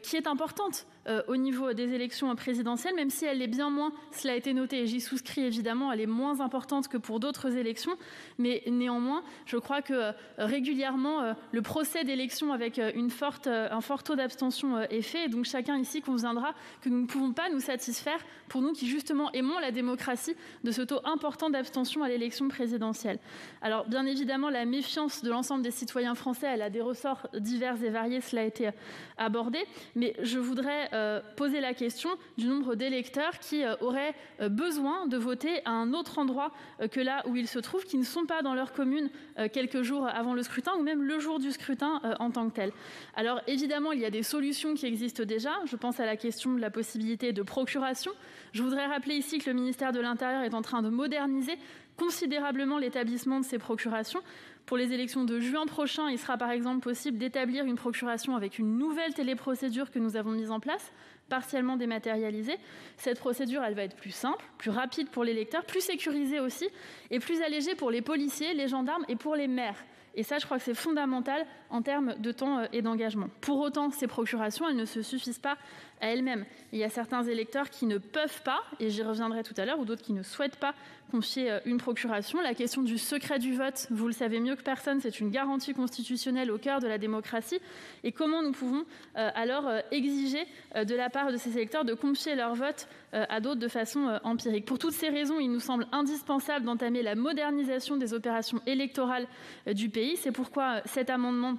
qui est importante au niveau des élections présidentielles, même si elle l'est bien moins, cela a été noté et j'y souscris évidemment, elle est moins importante que pour d'autres élections, mais néanmoins, je crois que régulièrement, le procès d'élection avec un fort taux d'abstention est fait, et donc chacun ici conviendra que nous ne pouvons pas nous satisfaire, pour nous qui justement aimons la démocratie, de ce taux important d'abstention à l'élection présidentielle. Alors bien évidemment, la méfiance de l'ensemble des citoyens français, elle a des ressorts divers et variés, cela a été abordé, mais je voudrais poser la question du nombre d'électeurs qui auraient besoin de voter à un autre endroit que là où ils se trouvent, qui ne sont pas dans leur commune quelques jours avant le scrutin ou même le jour du scrutin en tant que tel. Alors évidemment, il y a des solutions qui existent déjà. Je pense à la question de la possibilité de procuration. Je voudrais rappeler ici que le ministère de l'Intérieur est en train de moderniser considérablement l'établissement de ces procurations. Pour les élections de juin prochain, il sera par exemple possible d'établir une procuration avec une nouvelle téléprocédure que nous avons mise en place, partiellement dématérialisée. Cette procédure, elle va être plus simple, plus rapide pour l'électeur, plus sécurisée aussi, et plus allégée pour les policiers, les gendarmes et pour les maires. Et ça, je crois que c'est fondamental en termes de temps et d'engagement. Pour autant, ces procurations, elles ne se suffisent pas à elles-mêmes. Il y a certains électeurs qui ne peuvent pas, et j'y reviendrai tout à l'heure, ou d'autres qui ne souhaitent pas confier une procuration. La question du secret du vote, vous le savez mieux que personne, c'est une garantie constitutionnelle au cœur de la démocratie. Et comment nous pouvons alors exiger de la part de ces électeurs de confier leur vote à d'autres de façon empirique. Pour toutes ces raisons, il nous semble indispensable d'entamer la modernisation des opérations électorales du pays. C'est pourquoi cet amendement,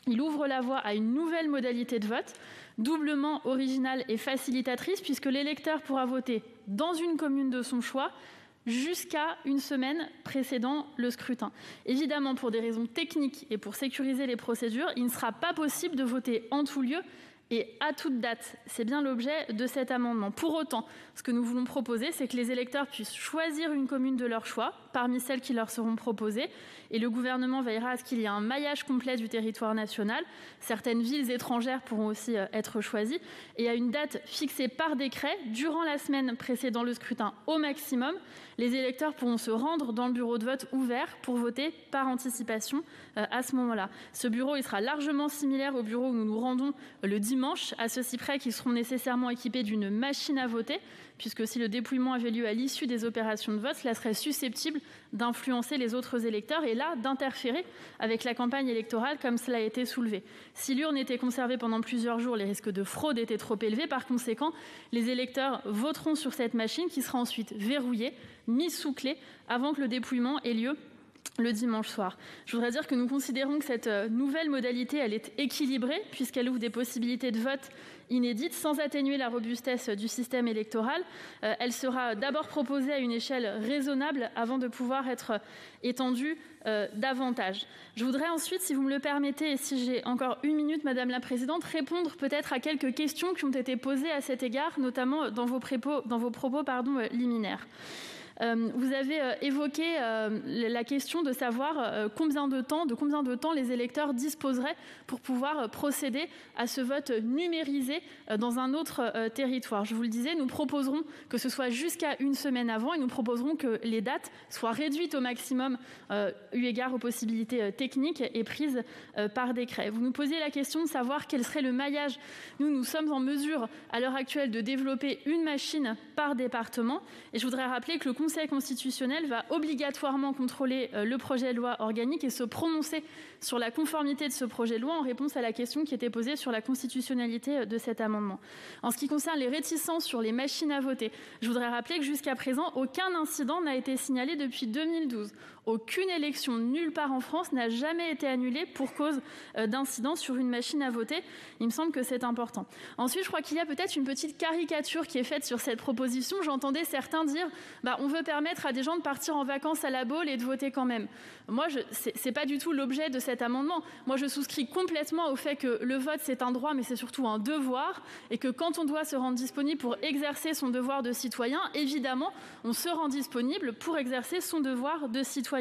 il ouvre la voie à une nouvelle modalité de vote, doublement originale et facilitatrice, puisque l'électeur pourra voter dans une commune de son choix jusqu'à une semaine précédant le scrutin. Évidemment, pour des raisons techniques et pour sécuriser les procédures, il ne sera pas possible de voter en tout lieu et à toute date. C'est bien l'objet de cet amendement. Pour autant, ce que nous voulons proposer, c'est que les électeurs puissent choisir une commune de leur choix parmi celles qui leur seront proposées, et le gouvernement veillera à ce qu'il y ait un maillage complet du territoire national. Certaines villes étrangères pourront aussi être choisies, et à une date fixée par décret, durant la semaine précédant le scrutin au maximum, les électeurs pourront se rendre dans le bureau de vote ouvert pour voter par anticipation à ce moment-là. Ce bureau, il sera largement similaire au bureau où nous nous rendons le dimanche, à ceci près qu'ils seront nécessairement équipés d'une machine à voter, puisque si le dépouillement avait lieu à l'issue des opérations de vote, cela serait susceptible d'influencer les autres électeurs et là, d'interférer avec la campagne électorale comme cela a été soulevé. Si l'urne était conservée pendant plusieurs jours, les risques de fraude étaient trop élevés. Par conséquent, les électeurs voteront sur cette machine qui sera ensuite verrouillée, mise sous clé, avant que le dépouillement ait lieu le dimanche soir. Je voudrais dire que nous considérons que cette nouvelle modalité, elle est équilibrée, puisqu'elle ouvre des possibilités de vote inédites, sans atténuer la robustesse du système électoral. Elle sera d'abord proposée à une échelle raisonnable avant de pouvoir être étendue davantage. Je voudrais ensuite, si vous me le permettez, et si j'ai encore une minute, Madame la Présidente, répondre peut-être à quelques questions qui ont été posées à cet égard, notamment dans vos propos liminaires. Vous avez évoqué la question de savoir combien de temps les électeurs disposeraient pour pouvoir procéder à ce vote numérisé dans un autre territoire. Je vous le disais, nous proposerons que ce soit jusqu'à une semaine avant et nous proposerons que les dates soient réduites au maximum eu égard aux possibilités techniques et prises par décret. Vous nous posiez la question de savoir quel serait le maillage. Nous sommes en mesure à l'heure actuelle de développer une machine par département et je voudrais rappeler que le Conseil constitutionnel va obligatoirement contrôler le projet de loi organique et se prononcer sur la conformité de ce projet de loi en réponse à la question qui était posée sur la constitutionnalité de cet amendement. En ce qui concerne les réticences sur les machines à voter, je voudrais rappeler que jusqu'à présent, aucun incident n'a été signalé depuis 2012. Aucune élection nulle part en France n'a jamais été annulée pour cause d'incident sur une machine à voter. Il me semble que c'est important. Ensuite, je crois qu'il y a peut-être une petite caricature qui est faite sur cette proposition. J'entendais certains dire on veut permettre à des gens de partir en vacances à la Baule et de voter quand même. Moi, ce n'est pas du tout l'objet de cet amendement. Moi, je souscris complètement au fait que le vote, c'est un droit, mais c'est surtout un devoir, et que quand on doit se rendre disponible pour exercer son devoir de citoyen, évidemment, on se rend disponible pour exercer son devoir de citoyen.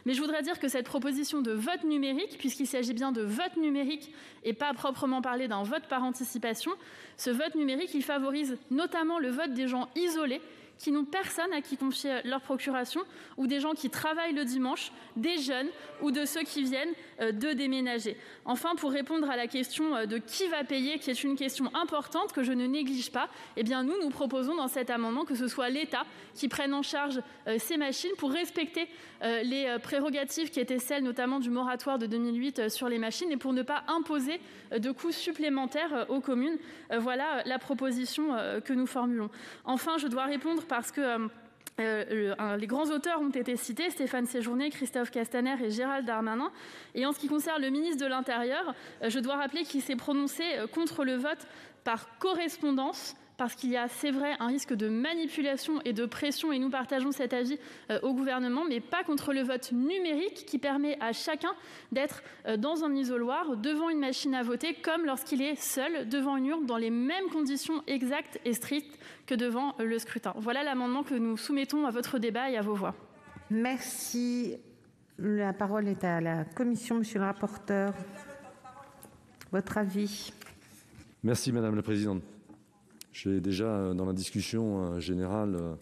Mais je voudrais dire que cette proposition de vote numérique, puisqu'il s'agit bien de vote numérique et pas proprement parler d'un vote par anticipation, ce vote numérique, il favorise notamment le vote des gens isolés qui n'ont personne à qui confier leur procuration, ou des gens qui travaillent le dimanche, des jeunes ou de ceux qui viennent de déménager. Enfin, pour répondre à la question de qui va payer, qui est une question importante que je ne néglige pas, nous proposons dans cet amendement que ce soit l'État qui prenne en charge ces machines pour respecter les prérogatives qui étaient celles notamment du moratoire de 2008 sur les machines et pour ne pas imposer de coûts supplémentaires aux communes. Voilà la proposition que nous formulons. Enfin, je dois répondre parce que les grands auteurs ont été cités, Stéphane Séjourné, Christophe Castaner et Gérald Darmanin. Et en ce qui concerne le ministre de l'Intérieur, je dois rappeler qu'il s'est prononcé contre le vote par correspondance, parce qu'il y a, c'est vrai, un risque de manipulation et de pression, et nous partageons cet avis au gouvernement, mais pas contre le vote numérique qui permet à chacun d'être dans un isoloir, devant une machine à voter, comme lorsqu'il est seul devant une urne, dans les mêmes conditions exactes et strictes que devant le scrutin. Voilà l'amendement que nous soumettons à votre débat et à vos voix. Merci. La parole est à la Commission, monsieur le rapporteur. Votre avis. Merci, Madame la Présidente. J'ai déjà, dans la discussion générale,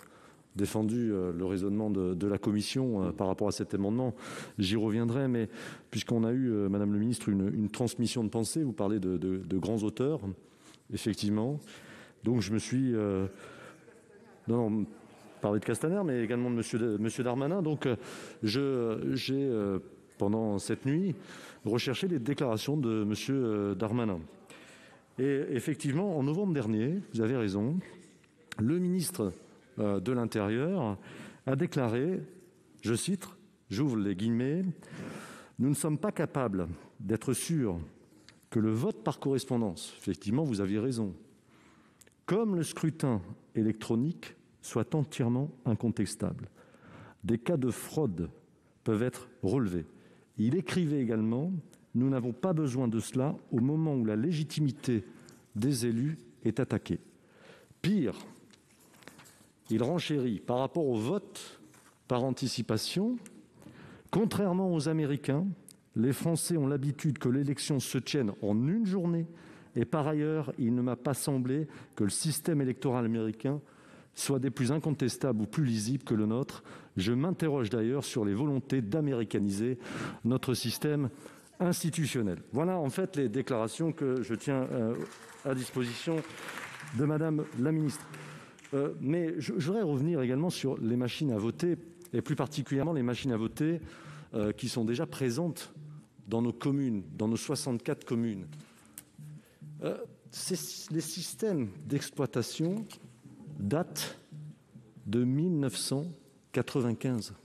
défendu le raisonnement de la Commission par rapport à cet amendement. J'y reviendrai, mais puisqu'on a eu, Madame le Ministre, une transmission de pensée, vous parlez de grands auteurs, effectivement. Donc je me suis... parler de Castaner, mais également de Monsieur Darmanin. Donc j'ai, pendant cette nuit, recherché les déclarations de Monsieur Darmanin. Et effectivement, en novembre dernier, vous avez raison, le ministre de l'Intérieur a déclaré, je cite, j'ouvre les guillemets, « Nous ne sommes pas capables d'être sûrs que le vote par correspondance, effectivement, vous aviez raison, comme le scrutin électronique, soit entièrement incontestable. Des cas de fraude peuvent être relevés. » Il écrivait également « Nous n'avons pas besoin de cela au moment où la légitimité des élus est attaquée. » Pire, il renchérit par rapport au vote par anticipation. Contrairement aux Américains, les Français ont l'habitude que l'élection se tienne en une journée et par ailleurs, il ne m'a pas semblé que le système électoral américain soit des plus incontestables ou plus lisibles que le nôtre. Je m'interroge d'ailleurs sur les volontés d'américaniser notre système institutionnel. Voilà en fait les déclarations que je tiens à disposition de Madame la Ministre. Mais je voudrais revenir également sur les machines à voter, et plus particulièrement les machines à voter qui sont déjà présentes dans nos communes, dans nos 64 communes. Les systèmes d'exploitation datent de 1995.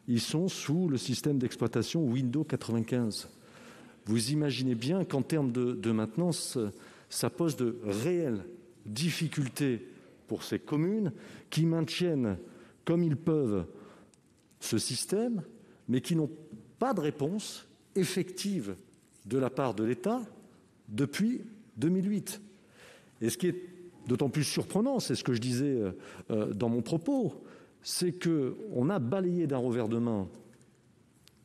Ils sont sous le système d'exploitation Windows 95. Vous imaginez bien qu'en termes de maintenance, ça pose de réelles difficultés pour ces communes qui maintiennent comme ils peuvent ce système, mais qui n'ont pas de réponse effective de la part de l'État depuis 2008. Et ce qui est d'autant plus surprenant, c'est ce que je disais dans mon propos, c'est qu'on a balayé d'un revers de main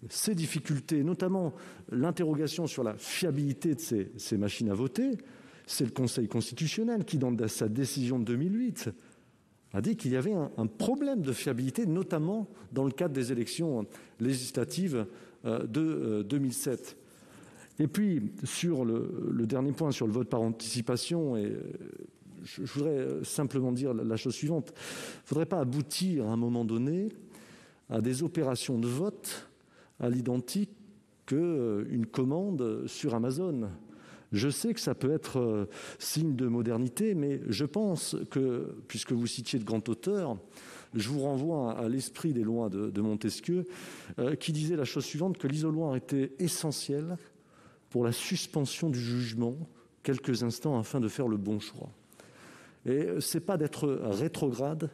ces difficultés, notamment l'interrogation sur la fiabilité de ces machines à voter. C'est le Conseil constitutionnel qui, dans sa décision de 2008, a dit qu'il y avait un problème de fiabilité, notamment dans le cadre des élections législatives de 2007. Et puis, sur le dernier point, sur le vote par anticipation, je voudrais simplement dire la chose suivante. Il ne faudrait pas aboutir à un moment donné à des opérations de vote à l'identique qu'une commande sur Amazon. Je sais que ça peut être signe de modernité, mais je pense que, puisque vous citiez de grands auteurs, je vous renvoie à l'esprit des lois de Montesquieu, qui disait la chose suivante, que l'isoloir était essentiel pour la suspension du jugement quelques instants afin de faire le bon choix. Et ce n'est pas d'être rétrograde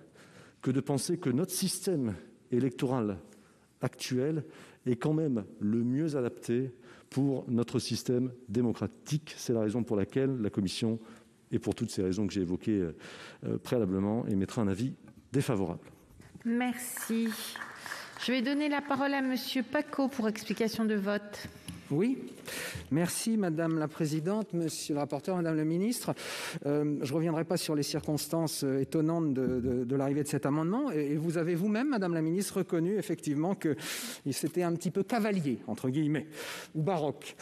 que de penser que notre système électoral actuel est quand même le mieux adapté pour notre système démocratique. C'est la raison pour laquelle la Commission, et pour toutes ces raisons que j'ai évoquées préalablement, émettra un avis défavorable. Merci. Je vais donner la parole à Monsieur Pacaud pour explication de vote. Oui, merci Madame la Présidente, Monsieur le rapporteur, Madame la Ministre. Je ne reviendrai pas sur les circonstances étonnantes de l'arrivée de cet amendement. Et vous avez vous-même, Madame la Ministre, reconnu effectivement que c'était un petit peu cavalier, entre guillemets, ou baroque.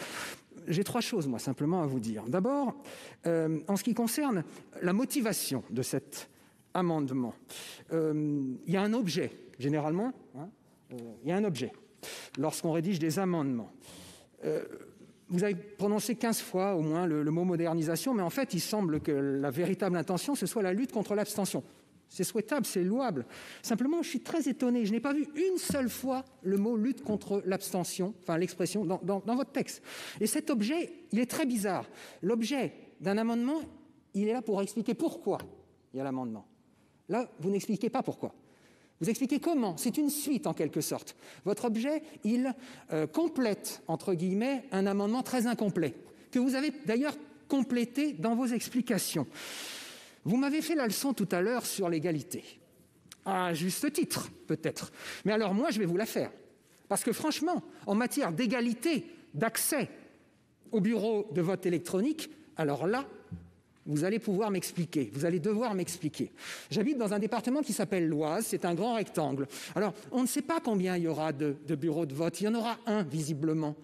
J'ai 3 choses, moi, simplement à vous dire. D'abord, en ce qui concerne la motivation de cet amendement, il y a un objet, généralement, il y a un objet lorsqu'on rédige des amendements. Vous avez prononcé 15 fois au moins le mot modernisation, mais en fait, il semble que la véritable intention, ce soit la lutte contre l'abstention. C'est souhaitable, c'est louable. Simplement, je suis très étonné. Je n'ai pas vu une seule fois le mot lutte contre l'abstention, enfin l'expression, dans votre texte. Et cet objet, il est très bizarre. L'objet d'un amendement, il est là pour expliquer pourquoi il y a l'amendement. Là, vous n'expliquez pas pourquoi. Vous expliquez comment. C'est une suite, en quelque sorte. Votre objet, il complète, entre guillemets, un amendement très incomplet, que vous avez d'ailleurs complété dans vos explications. Vous m'avez fait la leçon tout à l'heure sur l'égalité. À juste titre, peut-être. Mais alors moi, je vais vous la faire. Parce que franchement, en matière d'égalité, d'accès au bureau de vote électronique, alors là, vous allez pouvoir m'expliquer, vous allez devoir m'expliquer. J'habite dans un département qui s'appelle l'Oise, c'est un grand rectangle. Alors, on ne sait pas combien il y aura de bureaux de vote, il y en aura un, visiblement.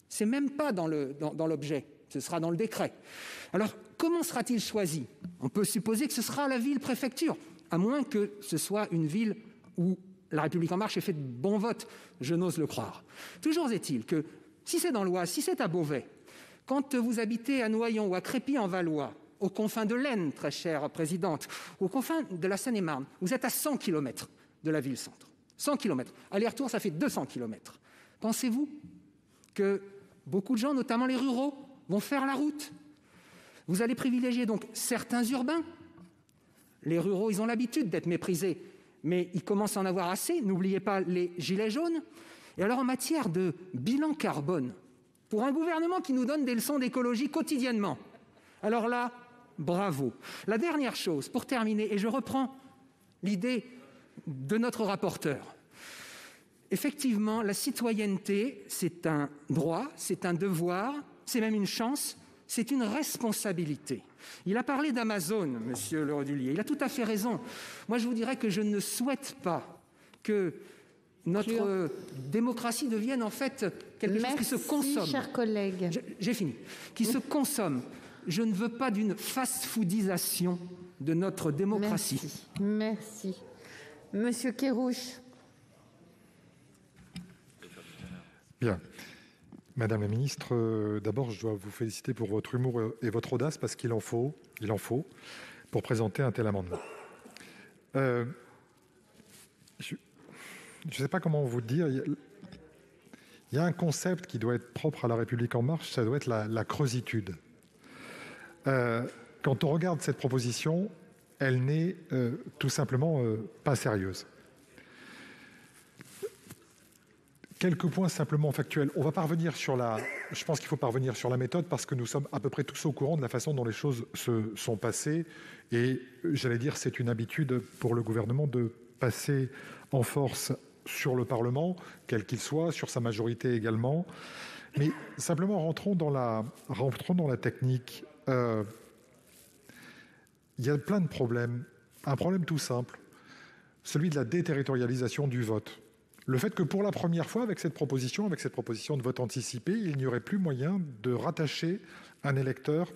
C'est même pas dans l'objet, ce sera dans le décret. Alors, comment sera-t-il choisi? On peut supposer que ce sera la ville-préfecture, à moins que ce soit une ville où La République En Marche ait fait de bons votes, je n'ose le croire. Toujours est-il que, si c'est dans l'Oise, si c'est à Beauvais, quand vous habitez à Noyon ou à Crépy-en-Valois, aux confins de l'Aisne, très chère présidente, aux confins de la Seine-et-Marne, vous êtes à 100 km de la ville-centre. 100 km. Aller-retour, ça fait 200 km. Pensez-vous que beaucoup de gens, notamment les ruraux, vont faire la route? Vous allez privilégier donc certains urbains. Les ruraux, ils ont l'habitude d'être méprisés, mais ils commencent à en avoir assez. N'oubliez pas les gilets jaunes. Et alors, en matière de bilan carbone, pour un gouvernement qui nous donne des leçons d'écologie quotidiennement, alors là, bravo. La dernière chose, pour terminer, et je reprends l'idée de notre rapporteur. Effectivement, la citoyenneté, c'est un droit, c'est un devoir, c'est même une chance, c'est une responsabilité. Il a parlé d'Amazon, monsieur Le Rudulier, il a tout à fait raison. Moi, je vous dirais que je ne souhaite pas que notre démocratie devienne en fait quelque chose qui se consomme. Merci, chers collègues. J'ai fini. Qui se consomme. Je ne veux pas d'une fast-foodisation de notre démocratie. Merci. Monsieur Kerrouche. Bien. Madame la ministre, d'abord, je dois vous féliciter pour votre humour et votre audace, parce qu'il en faut, pour présenter un tel amendement. Je ne sais pas comment vous dire. Il y a un concept qui doit être propre à La République En Marche, ça doit être la creusitude. Quand on regarde cette proposition, elle n'est tout simplement pas sérieuse. Quelques points simplement factuels. On va parvenir je pense qu'il faut parvenir sur la méthode, parce que nous sommes à peu près tous au courant de la façon dont les choses se sont passées. Et j'allais dire, c'est une habitude pour le gouvernement de passer en force sur le Parlement, quel qu'il soit, sur sa majorité également. Mais simplement, rentrons dans la technique. Il y a plein de problèmes. Un problème tout simple, celui de la déterritorialisation du vote. Le fait que pour la première fois, avec cette proposition de vote anticipé, il n'y aurait plus moyen de rattacher un électeur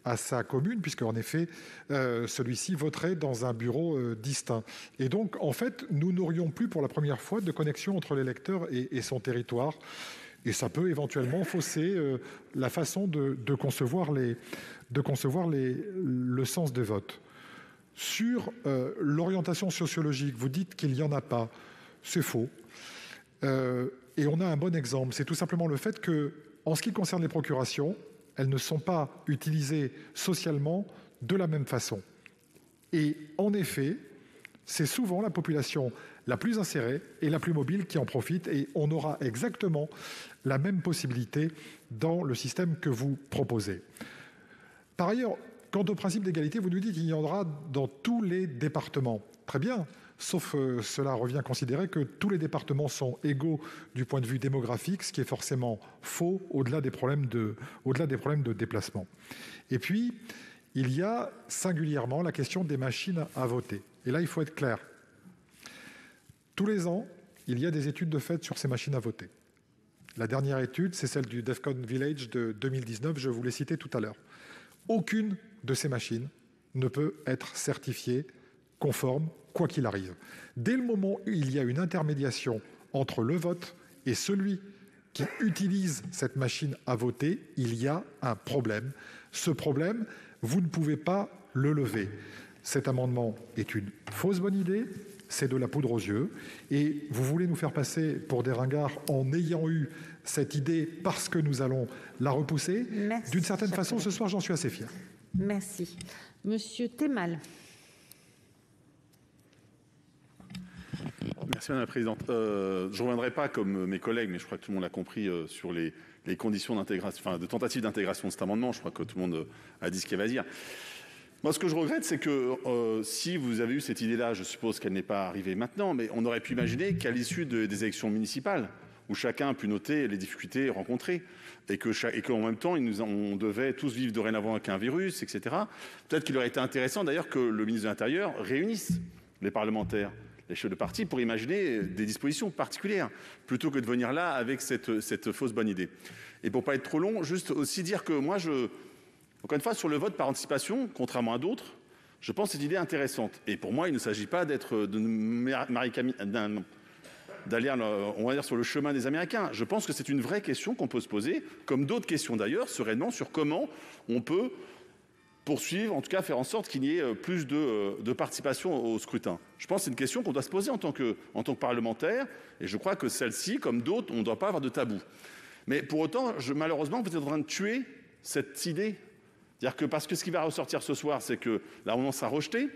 à sa commune, puisque en effet, celui-ci voterait dans un bureau distinct. Et donc, en fait, nous n'aurions plus pour la première fois de connexion entre l'électeur et son territoire. Et ça peut éventuellement fausser la façon de concevoir le sens des votes. Sur l'orientation sociologique, vous dites qu'il n'y en a pas. C'est faux. Et on a un bon exemple. C'est tout simplement le fait que, en ce qui concerne les procurations, elles ne sont pas utilisées socialement de la même façon. Et en effet, c'est souvent la population la plus insérée et la plus mobile qui en profite, et on aura exactement la même possibilité dans le système que vous proposez. Par ailleurs, quant au principe d'égalité, vous nous dites qu'il y en aura dans tous les départements. Très bien, sauf cela revient à considérer que tous les départements sont égaux du point de vue démographique, ce qui est forcément faux au-delà des problèmes de déplacement. Et puis, il y a singulièrement la question des machines à voter. Et là, il faut être clair. Tous les ans, il y a des études de fait sur ces machines à voter. La dernière étude, c'est celle du Defcon Village de 2019, je vous l'ai citée tout à l'heure. Aucune de ces machines ne peut être certifiée conforme, quoi qu'il arrive. Dès le moment où il y a une intermédiation entre le vote et celui qui utilise cette machine à voter, il y a un problème. Ce problème, vous ne pouvez pas le lever. Cet amendement est une fausse bonne idée, c'est de la poudre aux yeux, et vous voulez nous faire passer pour des ringards en ayant eu cette idée parce que nous allons la repousser. Merci. D'une certaine façon, ce soir, j'en suis assez fier. Merci. Monsieur Temal. Merci Madame la Présidente. Je ne reviendrai pas comme mes collègues, mais je crois que tout le monde l'a compris, sur les conditions d'intégration, enfin de tentative d'intégration de cet amendement. Je crois que tout le monde a dit ce qu'il y avait à dire. Moi, ce que je regrette, c'est que si vous avez eu cette idée-là, je suppose qu'elle n'est pas arrivée maintenant, mais on aurait pu imaginer qu'à l'issue des élections municipales, où chacun a pu noter les difficultés rencontrées, et qu'en même temps, on devait tous vivre dorénavant avec un virus, etc. Peut-être qu'il aurait été intéressant d'ailleurs que le ministre de l'Intérieur réunisse les parlementaires, les chefs de parti, pour imaginer des dispositions particulières, plutôt que de venir là avec cette fausse bonne idée. Et pour ne pas être trop long, juste aussi dire que moi, encore une fois, sur le vote par anticipation, contrairement à d'autres, je pense que cette idée est intéressante. Et pour moi, il ne s'agit pas d'aller, on va dire, sur le chemin des Américains. Je pense que c'est une vraie question qu'on peut se poser, comme d'autres questions d'ailleurs, sereinement, sur comment on peut poursuivre, en tout cas faire en sorte qu'il y ait plus de participation au scrutin. Je pense que c'est une question qu'on doit se poser en tant que parlementaire, et je crois que celle-ci, comme d'autres, on ne doit pas avoir de tabou. Mais pour autant, malheureusement, vous êtes en train de tuer cette idée. C'est-à-dire que parce que ce qui va ressortir ce soir, c'est que l'amendement sera rejeté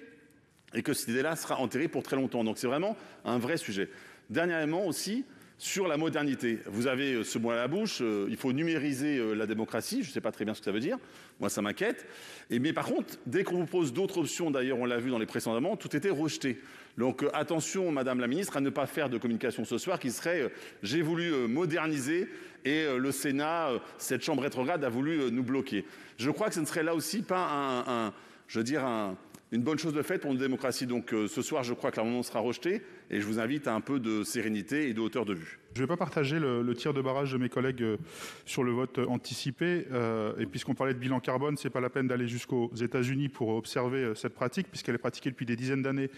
et que cette idée-là sera enterrée pour très longtemps. Donc c'est vraiment un vrai sujet. Dernièrement aussi, sur la modernité. Vous avez ce mot à la bouche, il faut numériser la démocratie. Je ne sais pas très bien ce que ça veut dire. Moi, ça m'inquiète. Mais par contre, dès qu'on vous pose d'autres options, d'ailleurs, on l'a vu dans les précédents amendements, tout était rejeté. Donc attention, Madame la Ministre, à ne pas faire de communication ce soir qui serait j'ai voulu moderniser et le Sénat, cette chambre rétrograde, a voulu nous bloquer. Je crois que ce ne serait là aussi pas une bonne chose de faite pour une démocratie. Donc ce soir, je crois que l'amendement sera rejeté et je vous invite à un peu de sérénité et de hauteur de vue. Je ne vais pas partager le tir de barrage de mes collègues sur le vote anticipé. Et puisqu'on parlait de bilan carbone, ce n'est pas la peine d'aller jusqu'aux États-Unis pour observer cette pratique, puisqu'elle est pratiquée depuis des dizaines d'années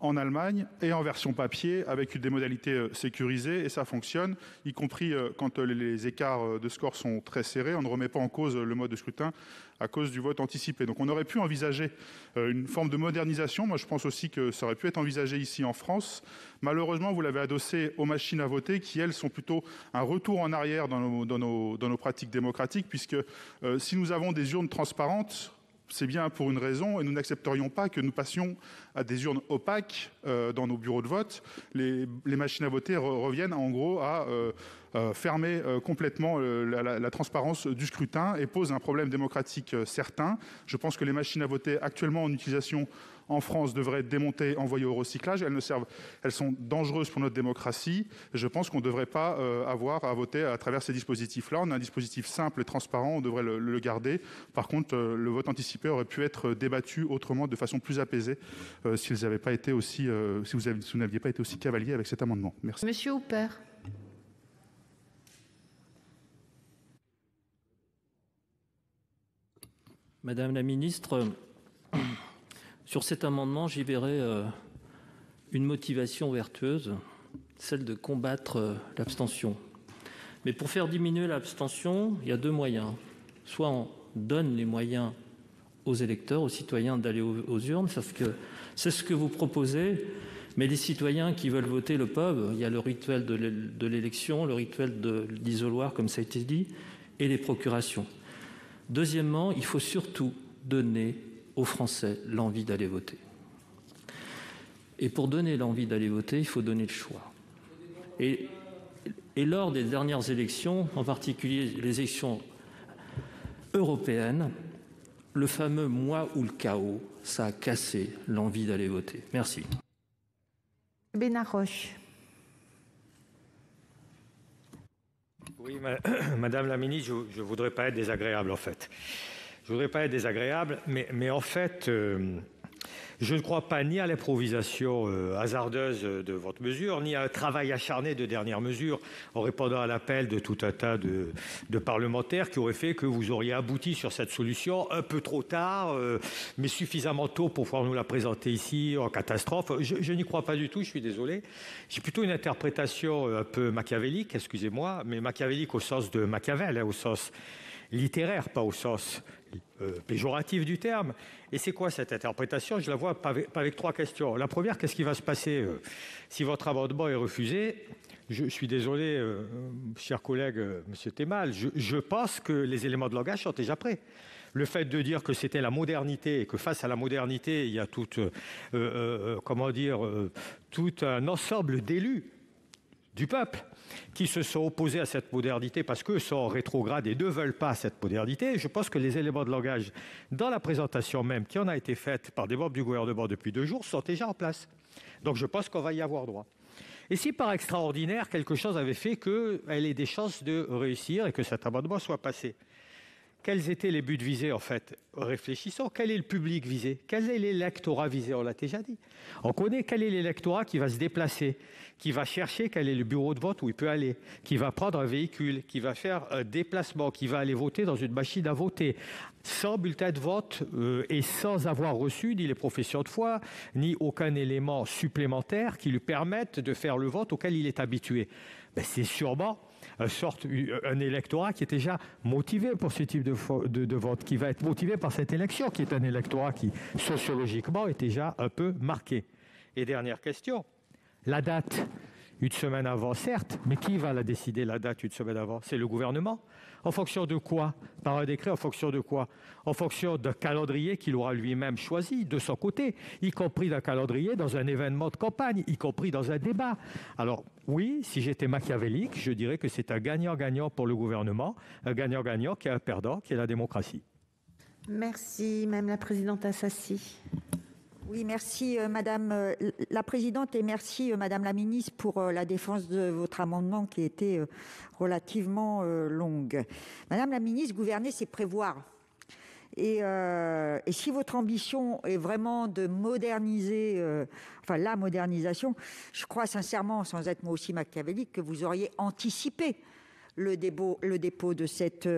en Allemagne et en version papier avec des modalités sécurisées, et ça fonctionne, y compris quand les écarts de score sont très serrés. On ne remet pas en cause le mode de scrutin à cause du vote anticipé. Donc on aurait pu envisager une forme de modernisation. Moi, je pense aussi que ça aurait pu être envisagé ici en France. Malheureusement, vous l'avez adossé aux machines à voter qui, elles, sont plutôt un retour en arrière dans nos pratiques démocratiques, puisque si nous avons des urnes transparentes, c'est bien pour une raison, et nous n'accepterions pas que nous passions à des urnes opaques dans nos bureaux de vote. Les machines à voter reviennent en gros à fermer complètement la transparence du scrutin et posent un problème démocratique certain. Je pense que les machines à voter actuellement en utilisation en France devraient être démontées, envoyées au recyclage. Elles sont dangereuses pour notre démocratie. Je pense qu'on ne devrait pas avoir à voter à travers ces dispositifs-là. On a un dispositif simple et transparent, on devrait le garder. Par contre, le vote anticipé aurait pu être débattu autrement, de façon plus apaisée, si vous n'aviez pas été aussi cavalier avec cet amendement. Merci. Monsieur Houpert. Madame la ministre, sur cet amendement, j'y verrai une motivation vertueuse, celle de combattre l'abstention. Mais pour faire diminuer l'abstention, il y a deux moyens. Soit on donne les moyens aux électeurs, aux citoyens d'aller aux urnes, parce que c'est ce que vous proposez, mais les citoyens qui veulent voter le peuvent. Il y a le rituel de l'élection, le rituel de l'isoloir, comme ça a été dit, et les procurations. Deuxièmement, il faut surtout donner aux Français l'envie d'aller voter. Et pour donner l'envie d'aller voter, il faut donner le choix. Et lors des dernières élections, en particulier les élections européennes, le fameux « moi ou le chaos », ça a cassé l'envie d'aller voter. Merci. Benarroche. Oui, Madame la ministre, je ne voudrais pas être désagréable, en fait. Je ne voudrais pas être désagréable, mais en fait, je ne crois pas ni à l'improvisation hasardeuse de votre mesure, ni à un travail acharné de dernière mesure en répondant à l'appel de tout un tas de parlementaires qui auraient fait que vous auriez abouti sur cette solution un peu trop tard, mais suffisamment tôt pour pouvoir nous la présenter ici en catastrophe. Je n'y crois pas du tout, je suis désolé. J'ai plutôt une interprétation un peu machiavélique, excusez-moi, mais machiavélique au sens de Machiavel, au sens littéraire, pas au sens péjoratif du terme. Et c'est quoi cette interprétation? Je la vois pas avec trois questions. La première, qu'est-ce qui va se passer si votre amendement est refusé? Je suis désolé, cher collègue, monsieur Temal, je pense que les éléments de langage sont déjà prêts. Le fait de dire que c'était la modernité et que face à la modernité, il y a tout un ensemble d'élus du peuple qui se sont opposés à cette modernité parce qu'eux sont rétrogrades et ne veulent pas cette modernité. Je pense que les éléments de langage dans la présentation même qui en a été faite par des membres du gouvernement depuis 2 jours sont déjà en place. Donc je pense qu'on va y avoir droit. Et si par extraordinaire, quelque chose avait fait qu'elle ait des chances de réussir et que cet amendement soit passé, quels étaient les buts visés en fait? Réfléchissons. Quel est le public visé? Quel est l'électorat visé? On l'a déjà dit. On connaît quel est l'électorat qui va se déplacer, qui va chercher quel est le bureau de vote où il peut aller, qui va prendre un véhicule, qui va faire un déplacement, qui va aller voter dans une machine à voter, sans bulletin de vote et sans avoir reçu ni les professions de foi, ni aucun élément supplémentaire qui lui permette de faire le vote auquel il est habitué. C'est sûrement un électorat qui est déjà motivé pour ce type de vote, qui va être motivé par cette élection, qui est un électorat qui, sociologiquement, est déjà un peu marqué. Et dernière question, la date, une semaine avant, certes, mais qui va la décider, la date, une semaine avant? C'est le gouvernement. En fonction de quoi? Par un décret, en fonction de quoi? En fonction d'un calendrier qu'il aura lui-même choisi de son côté, y compris d'un calendrier dans un événement de campagne, y compris dans un débat. Alors oui, si j'étais machiavélique, je dirais que c'est un gagnant-gagnant pour le gouvernement, un gagnant-gagnant qui est un perdant, qui est la démocratie. Merci, Madame la Présidente Assassi. Oui, merci Madame la Présidente et merci Madame la Ministre pour la défense de votre amendement qui était relativement longue. Madame la Ministre, gouverner, c'est prévoir. Et si votre ambition est vraiment de moderniser, la modernisation, je crois sincèrement, sans être moi aussi machiavélique, que vous auriez anticipé le dépôt de cet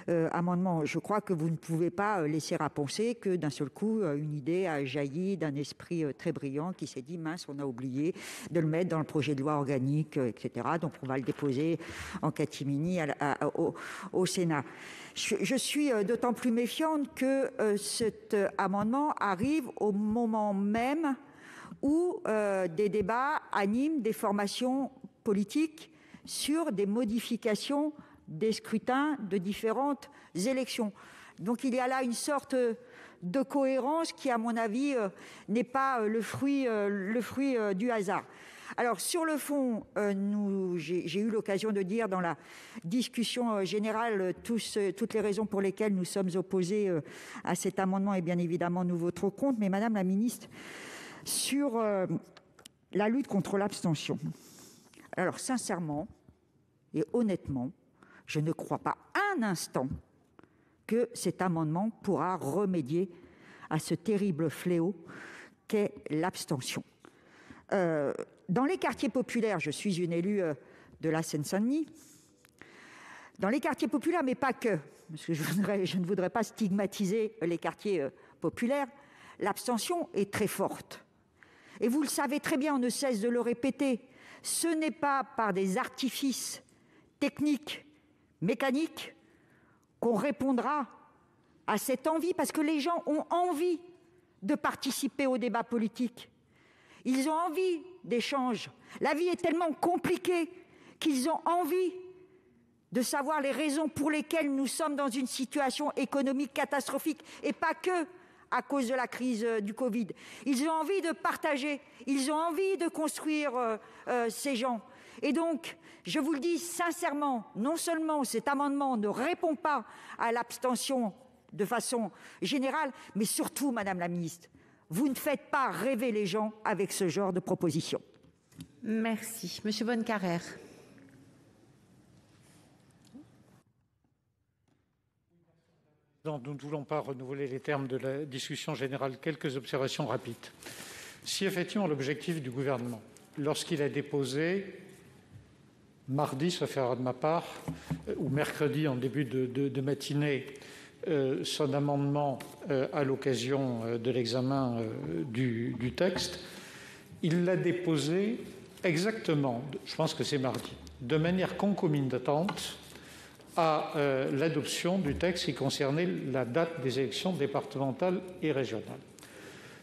amendement. Je crois que vous ne pouvez pas laisser à penser que d'un seul coup, une idée a jailli d'un esprit très brillant qui s'est dit « mince, on a oublié de le mettre dans le projet de loi organique, etc. » Donc, on va le déposer en catimini au Sénat. Je suis d'autant plus méfiante que cet amendement arrive au moment même où des débats animent des formations politiques sur des modifications des scrutins de différentes élections. Donc il y a là une sorte de cohérence qui, à mon avis, n'est pas le fruit du hasard. Alors, sur le fond, j'ai eu l'occasion de dire dans la discussion générale toutes les raisons pour lesquelles nous sommes opposés à cet amendement, et bien évidemment, nous voterons contre. Mais Madame la ministre, sur la lutte contre l'abstention, alors sincèrement et honnêtement, je ne crois pas un instant que cet amendement pourra remédier à ce terrible fléau qu'est l'abstention. Dans les quartiers populaires, je suis une élue de la Seine-Saint-Denis, dans les quartiers populaires, mais pas que, parce que je ne voudrais pas stigmatiser les quartiers populaires, l'abstention est très forte. Et vous le savez très bien, on ne cesse de le répéter, ce n'est pas par des artifices techniques, mécaniques, qu'on répondra à cette envie, parce que les gens ont envie de participer au débat politique. Ils ont envie d'échanges. La vie est tellement compliquée qu'ils ont envie de savoir les raisons pour lesquelles nous sommes dans une situation économique catastrophique, et pas que à cause de la crise du Covid. Ils ont envie de partager, ils ont envie de construire ces gens. Et donc, je vous le dis sincèrement, non seulement cet amendement ne répond pas à l'abstention de façon générale, mais surtout, Madame la ministre, vous ne faites pas rêver les gens avec ce genre de proposition. Merci. Monsieur Bonnecarrère. Nous ne voulons pas renouveler les termes de la discussion générale. Quelques observations rapides. Si effectivement l'objectif du gouvernement, lorsqu'il a déposé mardi, sauf erreur de ma part, ou mercredi en début de matinée, son amendement à l'occasion de l'examen du texte, il l'a déposé exactement, je pense que c'est mardi, de manière concomitante à l'adoption du texte qui concernait la date des élections départementales et régionales.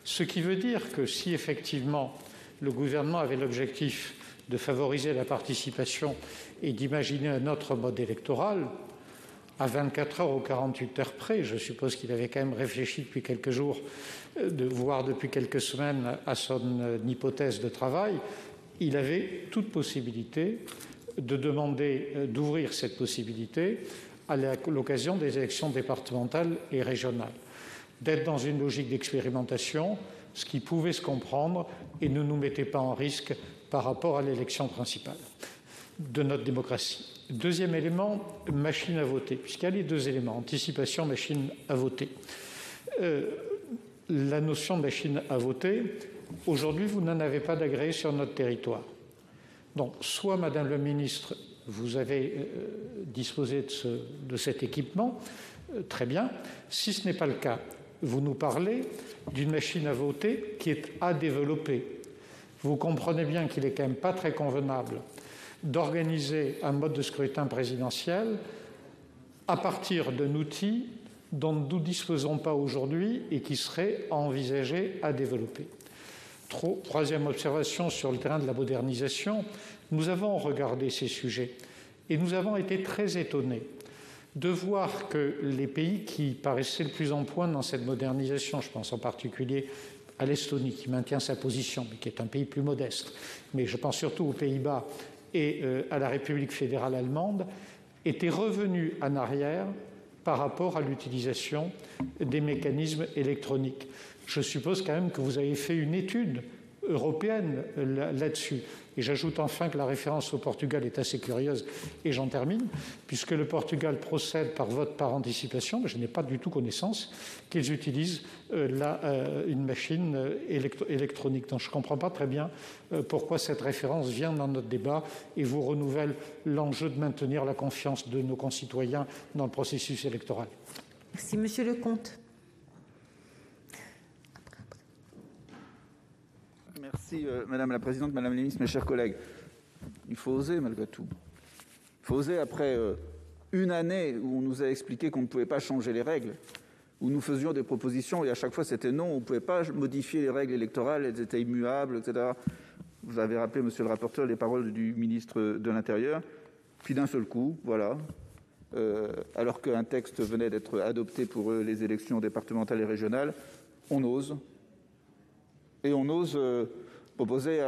Ce qui veut dire que si effectivement le gouvernement avait l'objectif de favoriser la participation et d'imaginer un autre mode électoral, à 24 heures ou 48 heures près, je suppose qu'il avait quand même réfléchi depuis quelques jours, voire depuis quelques semaines, à son hypothèse de travail, il avait toute possibilité de demander d'ouvrir cette possibilité à l'occasion des élections départementales et régionales, d'être dans une logique d'expérimentation, ce qui pouvait se comprendre et ne nous mettait pas en risque par rapport à l'élection principale de notre démocratie. Deuxième élément, machine à voter, puisqu'il y a les deux éléments, anticipation, machine à voter. La notion de machine à voter, aujourd'hui, vous n'en avez pas d'agréé sur notre territoire. Donc, soit, Madame la Ministre, vous avez disposé de cet équipement, très bien. Si ce n'est pas le cas, vous nous parlez d'une machine à voter qui est à développer. Vous comprenez bien qu'il n'est quand même pas très convenable d'organiser un mode de scrutin présidentiel à partir d'un outil dont nous ne disposons pas aujourd'hui et qui serait à envisager à développer. Troisième observation sur le terrain de la modernisation, nous avons regardé ces sujets et nous avons été très étonnés de voir que les pays qui paraissaient le plus en pointe dans cette modernisation, je pense en particulier à l'Estonie qui maintient sa position, mais qui est un pays plus modeste, mais je pense surtout aux Pays-Bas et à la République fédérale allemande, étaient revenus en arrière par rapport à l'utilisation des mécanismes électroniques. Je suppose quand même que vous avez fait une étude européenne là-dessus. Et j'ajoute enfin que la référence au Portugal est assez curieuse, et j'en termine, puisque le Portugal procède par vote par anticipation, mais je n'ai pas du tout connaissance qu'ils utilisent une machine électronique. Donc je ne comprends pas très bien pourquoi cette référence vient dans notre débat et vous renouvelle l'enjeu de maintenir la confiance de nos concitoyens dans le processus électoral. Merci, Monsieur Lecomte. Merci Madame la Présidente, Madame la Ministre, mes chers collègues. Il faut oser malgré tout. Il faut oser après une année où on nous a expliqué qu'on ne pouvait pas changer les règles, où nous faisions des propositions et à chaque fois c'était non, on ne pouvait pas modifier les règles électorales, elles étaient immuables, etc. Vous avez rappelé, Monsieur le rapporteur, les paroles du ministre de l'Intérieur. Puis d'un seul coup, voilà, alors qu'un texte venait d'être adopté pour les élections départementales et régionales, on ose. Et on ose proposer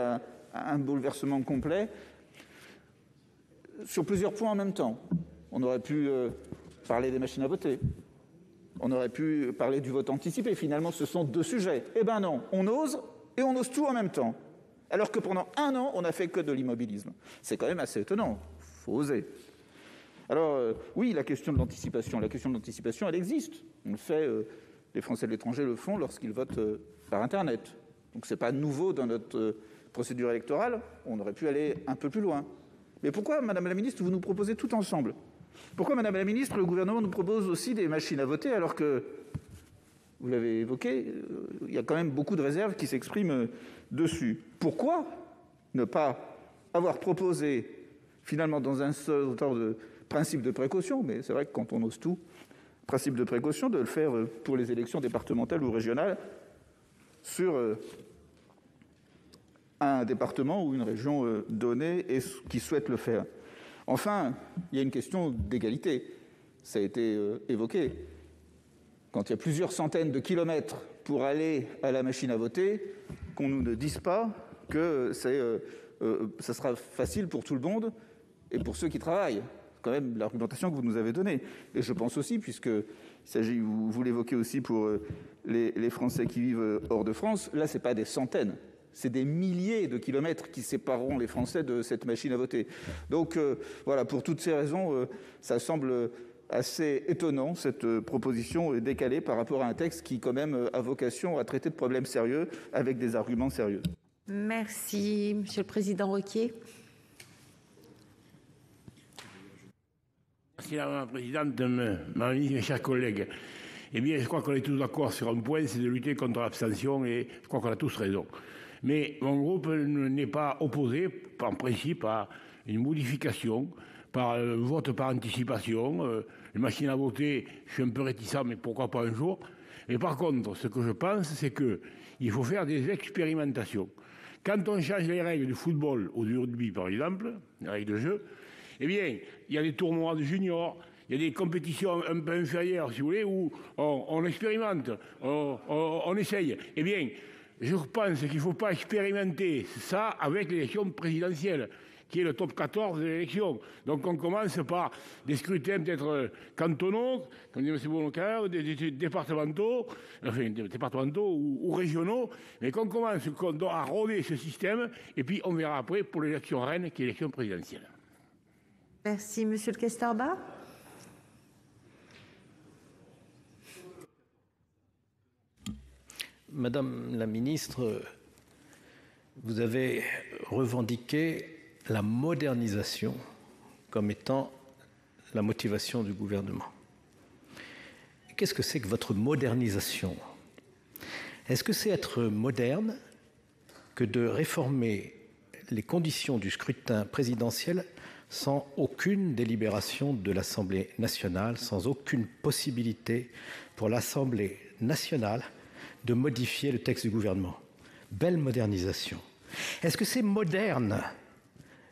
un bouleversement complet sur plusieurs points en même temps. On aurait pu parler des machines à voter. On aurait pu parler du vote anticipé. Finalement, ce sont deux sujets. Eh bien non, on ose et on ose tout en même temps. Alors que pendant 1 an, on n'a fait que de l'immobilisme. C'est quand même assez étonnant. Il faut oser. Alors, oui, la question de l'anticipation, elle existe. On le fait, les Français de l'étranger le font lorsqu'ils votent par Internet. Donc, ce n'est pas nouveau dans notre procédure électorale. On aurait pu aller un peu plus loin. Mais pourquoi, Madame la Ministre, vous nous proposez tout ensemble ? Pourquoi, Madame la Ministre, le gouvernement nous propose aussi des machines à voter alors que, vous l'avez évoqué, il y a quand même beaucoup de réserves qui s'expriment dessus. Pourquoi ne pas avoir proposé, finalement, dans un seul temps de principe de précaution, mais c'est vrai que quand on ose tout, principe de précaution, de le faire pour les élections départementales ou régionales sur un département ou une région donnée et qui souhaite le faire. Enfin, il y a une question d'égalité. Ça a été évoqué. Quand il y a plusieurs centaines de kilomètres pour aller à la machine à voter, qu'on nous ne dise pas que ça sera facile pour tout le monde et pour ceux qui travaillent. C'est quand même l'argumentation que vous nous avez donnée. Et je pense aussi, puisqu'il s'agit, vous l'évoquez aussi pour les Français qui vivent hors de France, là, ce n'est pas des centaines. C'est des milliers de kilomètres qui sépareront les Français de cette machine à voter. Donc, voilà, pour toutes ces raisons, ça semble assez étonnant, cette proposition décalée par rapport à un texte qui, quand même, a vocation à traiter de problèmes sérieux avec des arguments sérieux. Merci. Monsieur le Président Requier. Merci, Madame la Présidente, Madame mes chers collègues. Eh bien, je crois qu'on est tous d'accord sur un point, c'est de lutter contre l'abstention, et je crois qu'on a tous raison. Mais mon groupe n'est pas opposé, en principe, à une modification par le vote par anticipation. Les machines à voter, je suis un peu réticent, mais pourquoi pas un jour. Mais par contre, ce que je pense, c'est qu'il faut faire des expérimentations. Quand on change les règles du football ou du rugby, par exemple, les règles de jeu, eh bien, il y a des tournois de juniors, il y a des compétitions un peu inférieures, si vous voulez, où on expérimente, on essaye. Eh bien, je pense qu'il ne faut pas expérimenter ça avec l'élection présidentielle, qui est le top 14 de l'élection. Donc on commence par des scrutins peut-être cantonaux, comme dit M. Bonnecar, des départementaux, enfin départementaux ou régionaux, mais qu'on commence à rôder ce système, et puis on verra après pour l'élection reine, qui est l'élection présidentielle. Merci, Monsieur le Castorba. Madame la ministre, vous avez revendiqué la modernisation comme étant la motivation du gouvernement. Qu'est-ce que c'est que votre modernisation ? Est-ce que c'est être moderne que de réformer les conditions du scrutin présidentiel sans aucune délibération de l'Assemblée nationale, sans aucune possibilité pour l'Assemblée nationale de modifier le texte du gouvernement? Belle modernisation. Est-ce que c'est moderne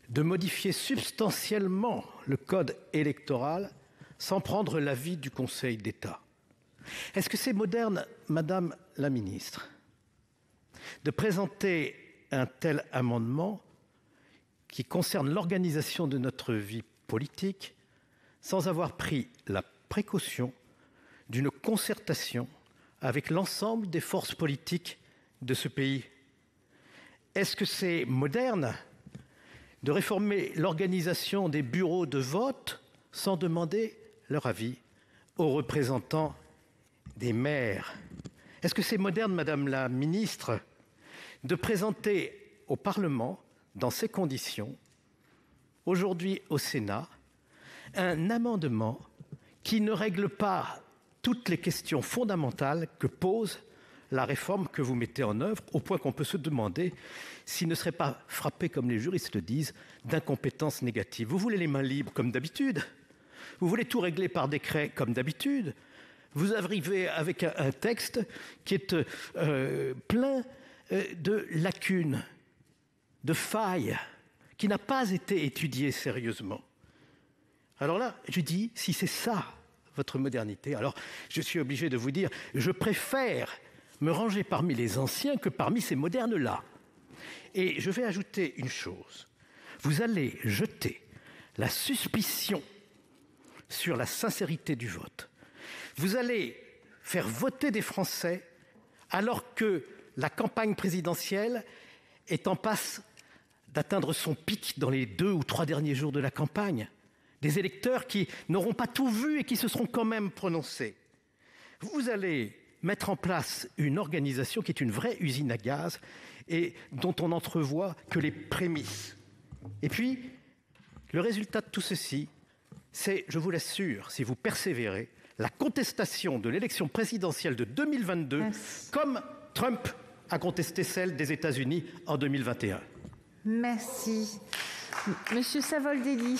de modifier substantiellement le code électoral sans prendre l'avis du Conseil d'État? Est-ce que c'est moderne, Madame la Ministre, de présenter un tel amendement qui concerne l'organisation de notre vie politique sans avoir pris la précaution d'une concertation avec l'ensemble des forces politiques de ce pays? Est-ce que c'est moderne de réformer l'organisation des bureaux de vote sans demander leur avis aux représentants des maires? Est-ce que c'est moderne, Madame la Ministre, de présenter au Parlement, dans ces conditions, aujourd'hui au Sénat, un amendement qui ne règle pas toutes les questions fondamentales que pose la réforme que vous mettez en œuvre, au point qu'on peut se demander s'il ne serait pas frappé, comme les juristes le disent, d'incompétence négative. Vous voulez les mains libres, comme d'habitude. Vous voulez tout régler par décret, comme d'habitude. Vous arrivez avec un texte qui est plein de lacunes, de failles, qui n'a pas été étudié sérieusement. Alors là, je dis, si c'est ça, votre modernité, alors je suis obligé de vous dire, je préfère me ranger parmi les anciens que parmi ces modernes-là. Et je vais ajouter une chose. Vous allez jeter la suspicion sur la sincérité du vote. Vous allez faire voter des Français alors que la campagne présidentielle est en passe d'atteindre son pic dans les 2 ou 3 derniers jours de la campagne. Des électeurs qui n'auront pas tout vu et qui se seront quand même prononcés. Vous allez mettre en place une organisation qui est une vraie usine à gaz et dont on n'entrevoit que les prémices. Et puis, le résultat de tout ceci, c'est, je vous l'assure, si vous persévérez, la contestation de l'élection présidentielle de 2022, comme Trump a contesté celle des États-Unis en 2021. Merci. Monsieur Savoldelli.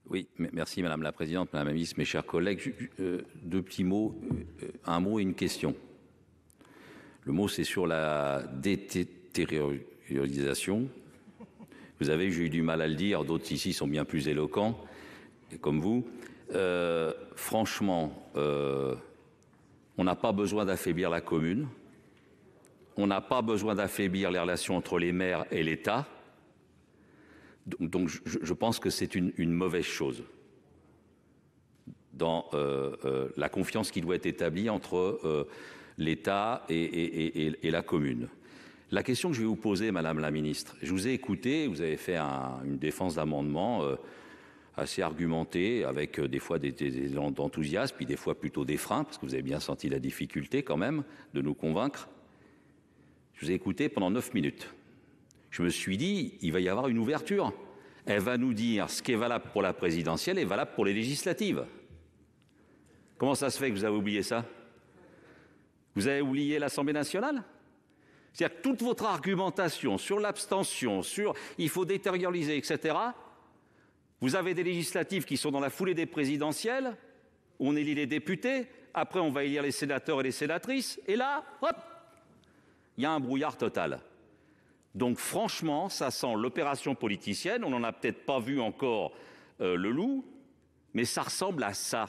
Oui, merci Madame la Présidente, Madame la Ministre, mes chers collègues. 2 petits mots, un mot et une question. Le mot, c'est sur la déterritorialisation. Vous avez, j'ai eu du mal à le dire, d'autres ici sont bien plus éloquents, comme vous. Franchement, on n'a pas besoin d'affaiblir la commune. On n'a pas besoin d'affaiblir les relations entre les maires et l'État. Donc je pense que c'est une mauvaise chose dans la confiance qui doit être établie entre l'État et la commune. La question que je vais vous poser, Madame la Ministre, je vous ai écouté, vous avez fait une défense d'amendement assez argumentée, avec des fois des élans d'enthousiasme, puis des fois plutôt des freins, parce que vous avez bien senti la difficulté quand même de nous convaincre. Je vous ai écouté pendant 9 minutes. Je me suis dit, il va y avoir une ouverture. Elle va nous dire ce qui est valable pour la présidentielle est valable pour les législatives. Comment ça se fait que vous avez oublié ça? Vous avez oublié l'Assemblée nationale? C'est-à-dire que toute votre argumentation sur l'abstention, sur il faut déterritorialiser, etc., vous avez des législatives qui sont dans la foulée des présidentielles, où on élit les députés, après on va élire les sénateurs et les sénatrices, et là, hop, il y a un brouillard total. Donc franchement, ça sent l'opération politicienne, on n'en a peut-être pas vu encore le loup, mais ça ressemble à ça.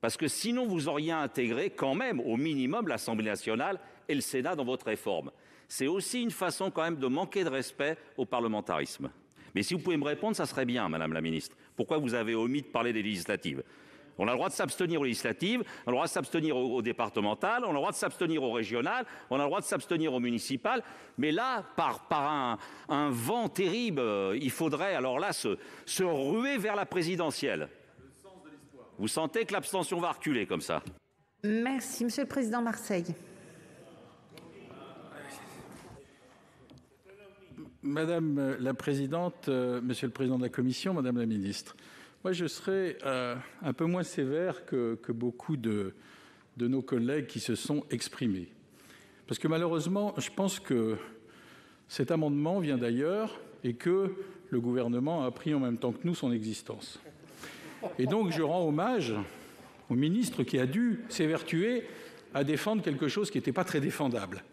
Parce que sinon, vous auriez intégré quand même, au minimum, l'Assemblée nationale et le Sénat dans votre réforme. C'est aussi une façon quand même de manquer de respect au parlementarisme. Mais si vous pouvez me répondre, ça serait bien, Madame la Ministre. Pourquoi vous avez omis de parler des législatives? On a le droit de s'abstenir aux législatives, on a le droit de s'abstenir aux départementales, on a le droit de s'abstenir aux régionales, on a le droit de s'abstenir aux municipales. Mais là, par un vent terrible, il faudrait alors là se ruer vers la présidentielle. Vous sentez que l'abstention va reculer comme ça? Merci. Monsieur le Président Marseille. Madame la Présidente, Monsieur le Président de la Commission, Madame la Ministre, moi je serai un peu moins sévère que beaucoup de nos collègues qui se sont exprimés. Parce que malheureusement, je pense que cet amendement vient d'ailleurs et que le gouvernement a appris en même temps que nous son existence. Et donc je rends hommage au ministre qui a dû s'évertuer à défendre quelque chose qui n'était pas très défendable.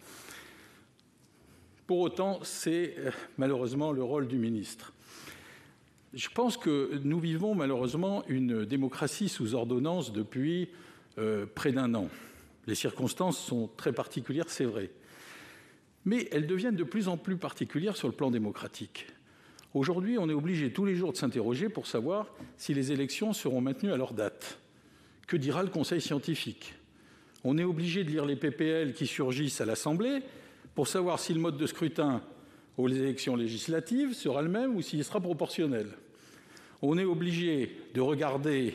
Pour autant, c'est malheureusement le rôle du ministre. Je pense que nous vivons malheureusement une démocratie sous ordonnance depuis près d'1 an. Les circonstances sont très particulières, c'est vrai. Mais elles deviennent de plus en plus particulières sur le plan démocratique. Aujourd'hui, on est obligé tous les jours de s'interroger pour savoir si les élections seront maintenues à leur date. Que dira le Conseil scientifique? On est obligé de lire les PPL qui surgissent à l'Assemblée pour savoir si le mode de scrutin aux élections législatives sera le même ou s'il sera proportionnel. On est obligé de regarder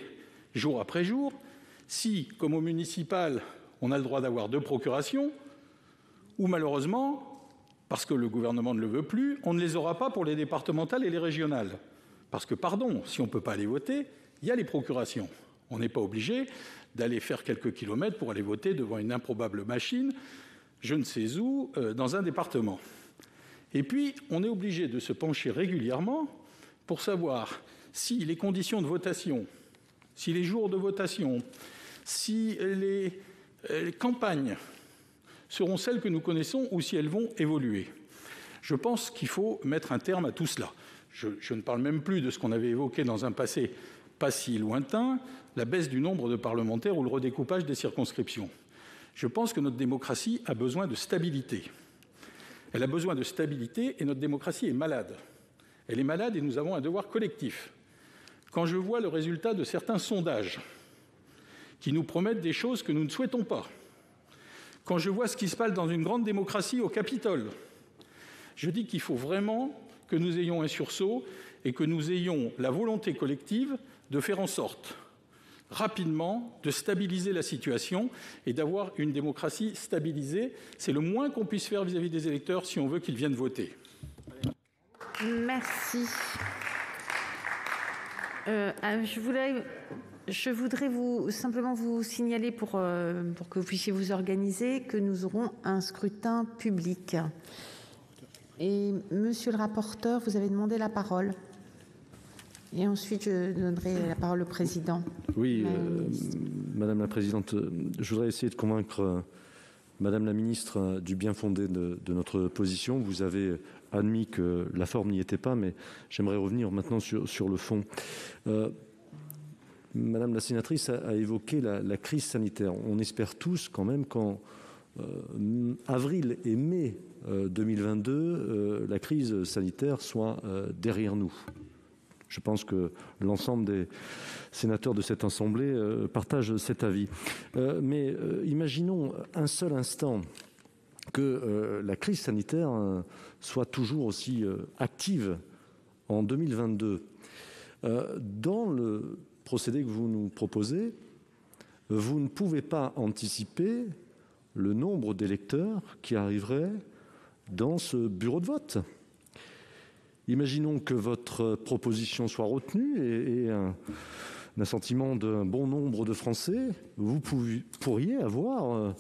jour après jour si, comme au municipal, on a le droit d'avoir 2 procurations, ou malheureusement, parce que le gouvernement ne le veut plus, on ne les aura pas pour les départementales et les régionales. Parce que, pardon, si on ne peut pas aller voter, il y a les procurations. On n'est pas obligé d'aller faire quelques kilomètres pour aller voter devant une improbable machine, je ne sais où, dans un département. Et puis, on est obligé de se pencher régulièrement pour savoir si les conditions de votation, si les jours de votation, si les campagnes seront celles que nous connaissons ou si elles vont évoluer. Je pense qu'il faut mettre un terme à tout cela. Je ne parle même plus de ce qu'on avait évoqué dans un passé pas si lointain, la baisse du nombre de parlementaires ou le redécoupage des circonscriptions. Je pense que notre démocratie a besoin de stabilité. Elle a besoin de stabilité et notre démocratie est malade. Elle est malade et nous avons un devoir collectif. Quand je vois le résultat de certains sondages qui nous promettent des choses que nous ne souhaitons pas, quand je vois ce qui se passe dans une grande démocratie au Capitole, je dis qu'il faut vraiment que nous ayons un sursaut et que nous ayons la volonté collective de faire en sorte rapidement de stabiliser la situation et d'avoir une démocratie stabilisée. C'est le moins qu'on puisse faire vis-à-vis des électeurs si on veut qu'ils viennent voter. Merci. Je voudrais simplement vous signaler pour que vous puissiez vous organiser que nous aurons un scrutin public. Et monsieur le rapporteur, vous avez demandé la parole. Et ensuite, je donnerai la parole au président. Oui, Madame la Présidente, je voudrais essayer de convaincre Madame la Ministre du bien fondé de notre position. Vous avez admis que la forme n'y était pas, mais j'aimerais revenir maintenant sur le fond. Madame la sénatrice a évoqué la crise sanitaire. On espère tous quand même qu'en avril et mai 2022, la crise sanitaire soit derrière nous. Je pense que l'ensemble des sénateurs de cette Assemblée partagent cet avis. Mais imaginons un seul instant que la crise sanitaire soit toujours aussi active en 2022. Dans le procédé que vous nous proposez, vous ne pouvez pas anticiper le nombre d'électeurs qui arriveraient dans ce bureau de vote. Imaginons que votre proposition soit retenue et un assentiment d'un bon nombre de Français, vous pourriez avoir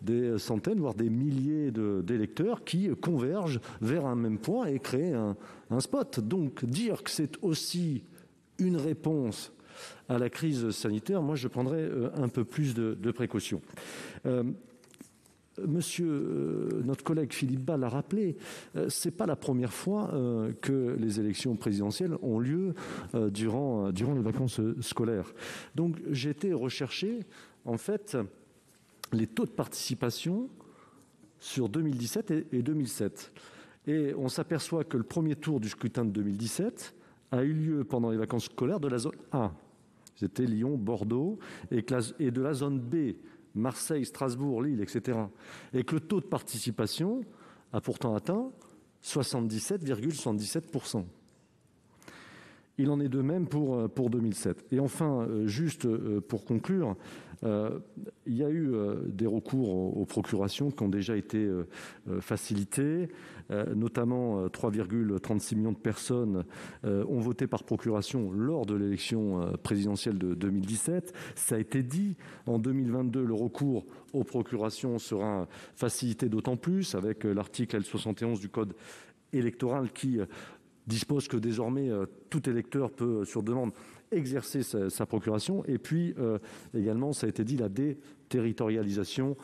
des centaines, voire des milliers d'électeurs qui convergent vers un même point et créer un spot. Donc dire que c'est aussi une réponse à la crise sanitaire, moi je prendrais un peu plus de précautions. Notre collègue Philippe Bas l'a rappelé, ce n'est pas la première fois que les élections présidentielles ont lieu durant les vacances scolaires. Donc j'ai été rechercher en fait les taux de participation sur 2017 et 2007. Et on s'aperçoit que le premier tour du scrutin de 2017 a eu lieu pendant les vacances scolaires de la zone A. C'était Lyon, Bordeaux, et de la zone B, Marseille, Strasbourg, Lille, etc. Et que le taux de participation a pourtant atteint 77,77%. Il en est de même pour 2007. Et enfin, juste pour conclure, il y a eu des recours aux procurations qui ont déjà été facilités, notamment 3,36 millions de personnes ont voté par procuration lors de l'élection présidentielle de 2017. Ça a été dit, en 2022, le recours aux procurations sera facilité d'autant plus avec l'article L71 du Code électoral qui dispose que désormais tout électeur peut, sur demande, exercer sa procuration. Et puis également, ça a été dit, la déterritorialisation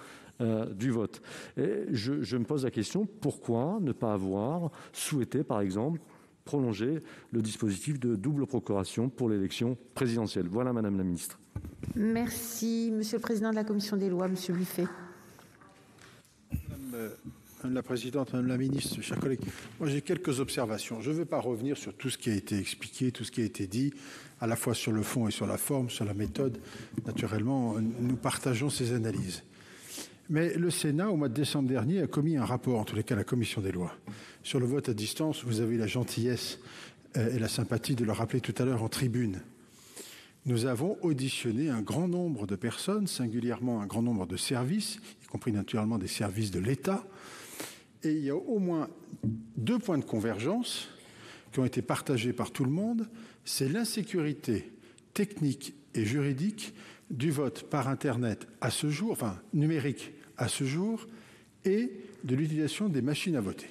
du vote. Et je me pose la question, pourquoi ne pas avoir souhaité, par exemple, prolonger le dispositif de double procuration pour l'élection présidentielle? Voilà, Madame la Ministre. Merci. Monsieur le Président de la Commission des lois, Monsieur Buffet. Madame la Présidente, Madame la Ministre, chers collègues, moi j'ai quelques observations. Je ne veux pas revenir sur tout ce qui a été expliqué, tout ce qui a été dit, à la fois sur le fond et sur la forme, sur la méthode. Naturellement, nous partageons ces analyses. Mais le Sénat, au mois de décembre dernier, a commis un rapport, en tous les cas la Commission des lois, sur le vote à distance. Vous avez eu la gentillesse et la sympathie de le rappeler tout à l'heure en tribune. Nous avons auditionné un grand nombre de personnes, singulièrement un grand nombre de services, y compris naturellement des services de l'État. Et il y a au moins 2 points de convergence qui ont été partagés par tout le monde. C'est l'insécurité technique et juridique du vote par Internet à ce jour, enfin numérique à ce jour, et de l'utilisation des machines à voter.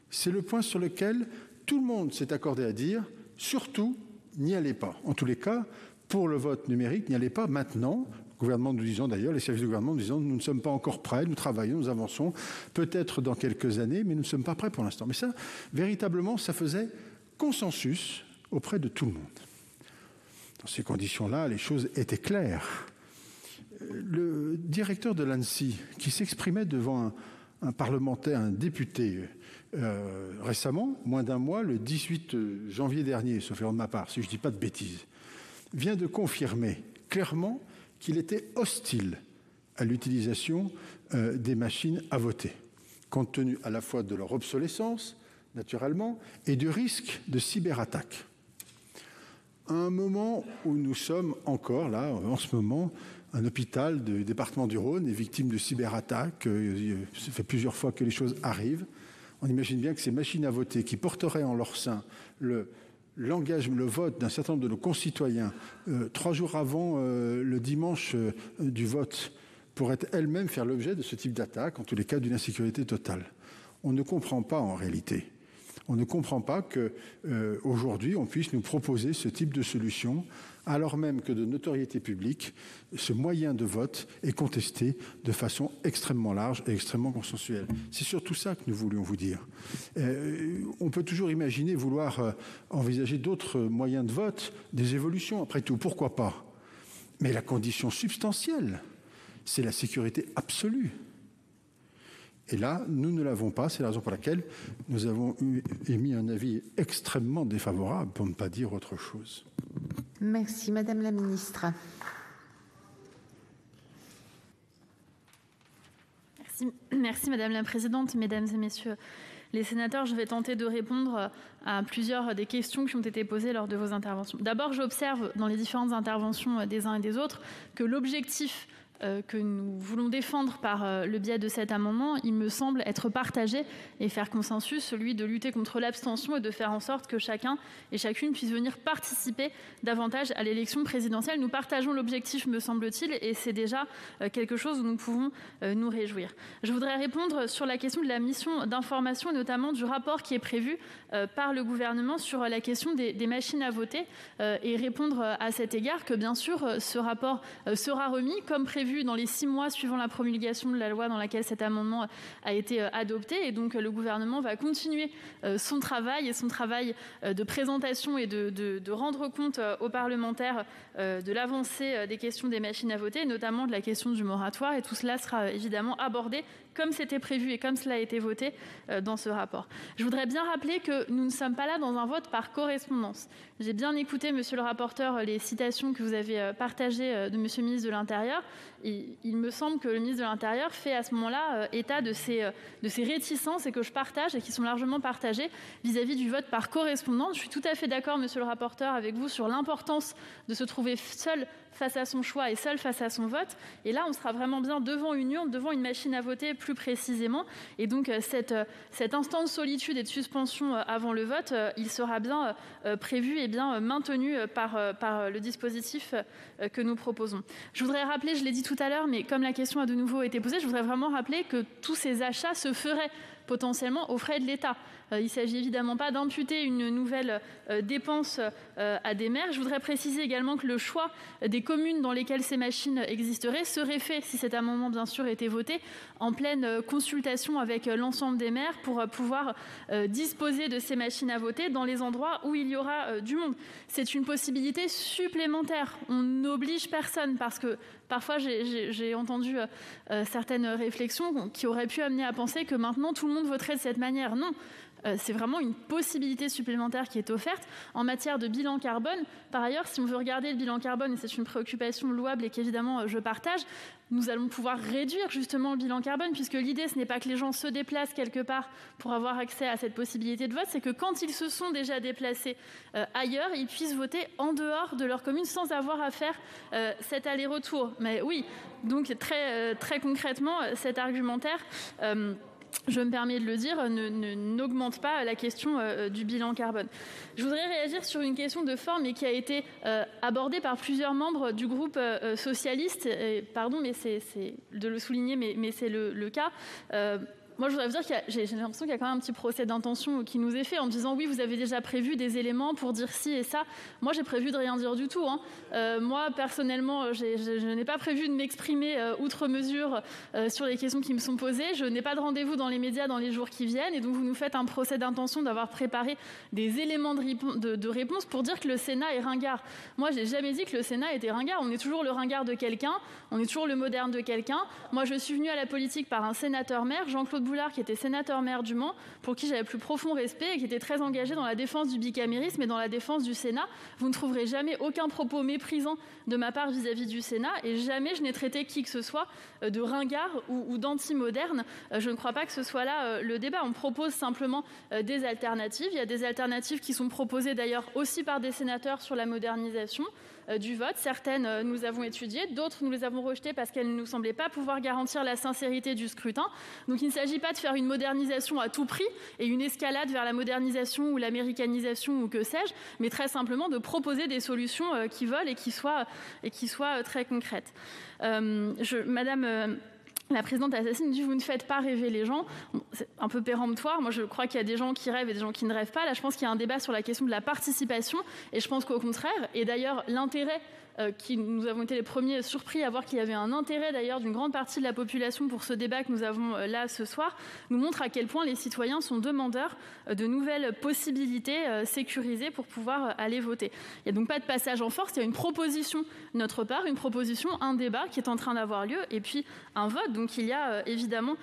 C'est le point sur lequel tout le monde s'est accordé à dire, surtout, n'y allez pas. En tous les cas, pour le vote numérique, n'y allez pas maintenant. Le gouvernement nous disant d'ailleurs, les services du gouvernement nous disant, nous ne sommes pas encore prêts, nous travaillons, nous avançons, peut-être dans quelques années, mais nous ne sommes pas prêts pour l'instant. Mais ça, véritablement, ça faisait consensus auprès de tout le monde. Dans ces conditions-là, les choses étaient claires. le directeur de l'ANSSI, qui s'exprimait devant un parlementaire, un député, récemment, moins d'un mois, le 18 janvier dernier, sauf erreur de ma part, si je ne dis pas de bêtises, vient de confirmer clairement qu'il était hostile à l'utilisation des machines à voter, compte tenu à la fois de leur obsolescence, naturellement, et du risque de cyberattaque. À un moment où nous sommes encore, là, en ce moment, un hôpital du département du Rhône est victime de cyberattaques. Ça fait plusieurs fois que les choses arrivent. On imagine bien que ces machines à voter qui porteraient en leur sein le vote d'un certain nombre de nos concitoyens 3 jours avant le dimanche du vote pourraient elles-mêmes faire l'objet de ce type d'attaque, en tous les cas d'une insécurité totale. On ne comprend pas en réalité. On ne comprend pas qu'aujourd'hui, on puisse nous proposer ce type de solution, alors même que de notoriété publique, ce moyen de vote est contesté de façon extrêmement large et extrêmement consensuelle. C'est surtout ça que nous voulions vous dire. On peut toujours imaginer vouloir envisager d'autres moyens de vote, des évolutions, après tout, pourquoi pas? Mais la condition substantielle, c'est la sécurité absolue. Et là, nous ne l'avons pas. C'est la raison pour laquelle nous avons émis un avis extrêmement défavorable, pour ne pas dire autre chose. Merci, Madame la Ministre. Merci, Madame la Présidente, Mesdames et Messieurs les sénateurs. Je vais tenter de répondre à plusieurs des questions qui ont été posées lors de vos interventions. D'abord, j'observe dans les différentes interventions des uns et des autres que l'objectif que nous voulons défendre par le biais de cet amendement, il me semble être partagé et faire consensus, celui de lutter contre l'abstention et de faire en sorte que chacun et chacune puisse venir participer davantage à l'élection présidentielle. Nous partageons l'objectif, me semble-t-il, et c'est déjà quelque chose où nous pouvons nous réjouir. Je voudrais répondre sur la question de la mission d'information et notamment du rapport qui est prévu par le gouvernement sur la question des machines à voter et répondre à cet égard que, bien sûr, ce rapport sera remis comme prévu dans les 6 mois suivant la promulgation de la loi dans laquelle cet amendement a été adopté. Et donc, le gouvernement va continuer son travail de présentation et de rendre compte aux parlementaires de l'avancée des questions des machines à voter, notamment de la question du moratoire. Et tout cela sera évidemment abordé comme c'était prévu et comme cela a été voté dans ce rapport. Je voudrais bien rappeler que nous ne sommes pas là dans un vote par correspondance. J'ai bien écouté, monsieur le rapporteur, les citations que vous avez partagées de monsieur le ministre de l'Intérieur. Il me semble que le ministre de l'Intérieur fait à ce moment-là état de ces réticences et que je partage et qui sont largement partagées vis-à-vis du vote par correspondance. Je suis tout à fait d'accord, monsieur le rapporteur, avec vous sur l'importance de se trouver seul face à son choix et seul face à son vote. Et là, on sera vraiment bien devant une urne, devant une machine à voter plus précisément. Et donc, cet instant de solitude et de suspension avant le vote, il sera bien prévu et bien maintenu par le dispositif que nous proposons. Je voudrais rappeler, je l'ai dit tout à l'heure, mais comme la question a de nouveau été posée, je voudrais vraiment rappeler que tous ces achats se feraient potentiellement aux frais de l'État. Il ne s'agit évidemment pas d'imputer une nouvelle dépense à des maires. Je voudrais préciser également que le choix des communes dans lesquelles ces machines existeraient serait fait, si cet amendement bien sûr était voté, en pleine consultation avec l'ensemble des maires pour pouvoir disposer de ces machines à voter dans les endroits où il y aura du monde. C'est une possibilité supplémentaire. On n'oblige personne parce que parfois j'ai entendu certaines réflexions qui auraient pu amener à penser que maintenant tout le monde voterait de cette manière. Non. C'est vraiment une possibilité supplémentaire qui est offerte en matière de bilan carbone. Par ailleurs, si on veut regarder le bilan carbone, et c'est une préoccupation louable et qu'évidemment je partage, nous allons pouvoir réduire justement le bilan carbone, puisque l'idée, ce n'est pas que les gens se déplacent quelque part pour avoir accès à cette possibilité de vote, c'est que quand ils se sont déjà déplacés ailleurs, ils puissent voter en dehors de leur commune sans avoir à faire cet aller-retour. Mais oui, donc très concrètement, cet argumentaire... je me permets de le dire, n'augmente pas la question du bilan carbone. Je voudrais réagir sur une question de forme et qui a été abordée par plusieurs membres du groupe socialiste. Pardon, mais c'est de le souligner, mais c'est le cas. Moi, je voudrais vous dire que j'ai l'impression qu'il y a quand même un petit procès d'intention qui nous est fait en disant oui, vous avez déjà prévu des éléments pour dire ci et ça. Moi, j'ai prévu de rien dire du tout. Moi, personnellement, je n'ai pas prévu de m'exprimer outre mesure sur les questions qui me sont posées. Je n'ai pas de rendez-vous dans les médias dans les jours qui viennent. Et donc, vous nous faites un procès d'intention d'avoir préparé des éléments de réponse pour dire que le Sénat est ringard. Moi, je n'ai jamais dit que le Sénat était ringard. On est toujours le ringard de quelqu'un. On est toujours le moderne de quelqu'un. Moi, je suis venue à la politique par un sénateur-maire, Jean-Claude Boulard, qui était sénateur-maire du Mans, pour qui j'avais le plus profond respect et qui était très engagé dans la défense du bicamérisme et dans la défense du Sénat. Vous ne trouverez jamais aucun propos méprisant de ma part vis-à-vis du Sénat et jamais je n'ai traité qui que ce soit de ringard ou d'anti-moderne. Je ne crois pas que ce soit là le débat. On propose simplement des alternatives. Il y a des alternatives qui sont proposées d'ailleurs aussi par des sénateurs sur la modernisation du vote. Certaines, nous avons étudiées, d'autres, nous les avons rejetées parce qu'elles ne nous semblaient pas pouvoir garantir la sincérité du scrutin. Donc il ne s'agit pas de faire une modernisation à tout prix et une escalade vers la modernisation ou l'américanisation ou que sais-je, mais très simplement de proposer des solutions qui volent et qui soient très concrètes. Madame la présidente Assassi dit « vous ne faites pas rêver les gens ». C'est un peu péremptoire. Moi, je crois qu'il y a des gens qui rêvent et des gens qui ne rêvent pas. Là, je pense qu'il y a un débat sur la question de la participation. Et je pense qu'au contraire, et d'ailleurs, l'intérêt nous avons été les premiers surpris à voir qu'il y avait un intérêt d'ailleurs d'une grande partie de la population pour ce débat que nous avons là ce soir, nous montre à quel point les citoyens sont demandeurs de nouvelles possibilités sécurisées pour pouvoir aller voter. Il n'y a donc pas de passage en force, il y a une proposition de notre part, un débat qui est en train d'avoir lieu et puis un vote. Donc il n'y a évidemment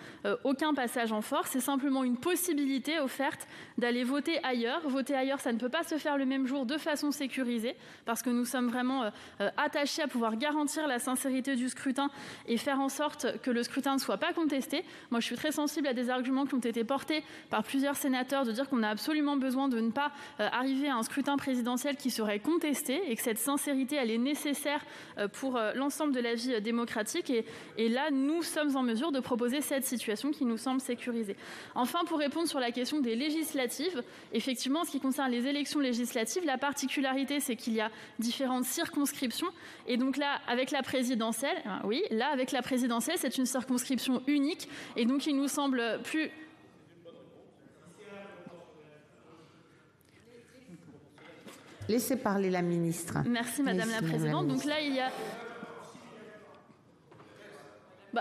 aucun passage en force, c'est simplement une possibilité offerte d'aller voter ailleurs. Voter ailleurs, ça ne peut pas se faire le même jour de façon sécurisée parce que nous sommes vraiment attachés à pouvoir garantir la sincérité du scrutin et faire en sorte que le scrutin ne soit pas contesté. Moi, je suis très sensible à des arguments qui ont été portés par plusieurs sénateurs de dire qu'on a absolument besoin de ne pas arriver à un scrutin présidentiel qui serait contesté et que cette sincérité, elle est nécessaire pour l'ensemble de la vie démocratique. Et là, nous sommes en mesure de proposer cette situation qui nous semble sécurisée. Enfin, pour répondre sur la question des législatives, effectivement, en ce qui concerne les élections législatives, la particularité, c'est qu'il y a différentes circonscriptions. Et donc là, avec la présidentielle, c'est une circonscription unique. Et donc, il nous semble plus... Laissez parler la ministre. Merci, Madame la Présidente. Donc là, il y a...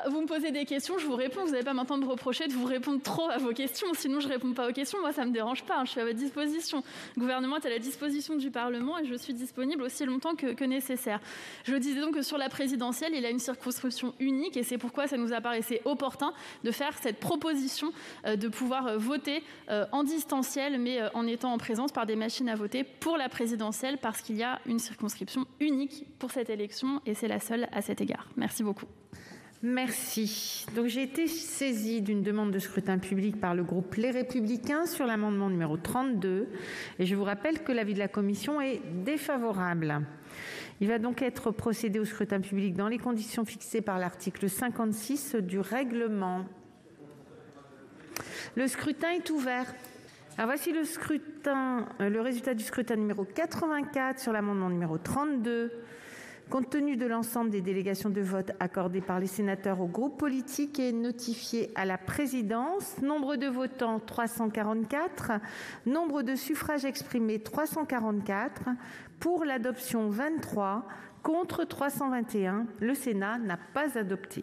vous me posez des questions, je vous réponds. Vous n'allez pas maintenant me reprocher de vous répondre trop à vos questions. Sinon, je ne réponds pas aux questions. Moi, ça ne me dérange pas. Je suis à votre disposition. Le gouvernement est à la disposition du Parlement et je suis disponible aussi longtemps que nécessaire. Je disais donc que sur la présidentielle, il y a une circonscription unique et c'est pourquoi ça nous apparaissait opportun de faire cette proposition de pouvoir voter en distanciel, mais en étant en présence par des machines à voter pour la présidentielle parce qu'il y a une circonscription unique pour cette élection et c'est la seule à cet égard. Merci beaucoup. Merci. Donc, j'ai été saisie d'une demande de scrutin public par le groupe Les Républicains sur l'amendement numéro 32. Et je vous rappelle que l'avis de la commission est défavorable. Il va donc être procédé au scrutin public dans les conditions fixées par l'article 56 du règlement. Le scrutin est ouvert. Alors voici le résultat du scrutin numéro 84 sur l'amendement numéro 32. Compte tenu de l'ensemble des délégations de vote accordées par les sénateurs aux groupes politiques et notifiées à la présidence, nombre de votants 344, nombre de suffrages exprimés 344, pour l'adoption 23, contre 321, le Sénat n'a pas adopté.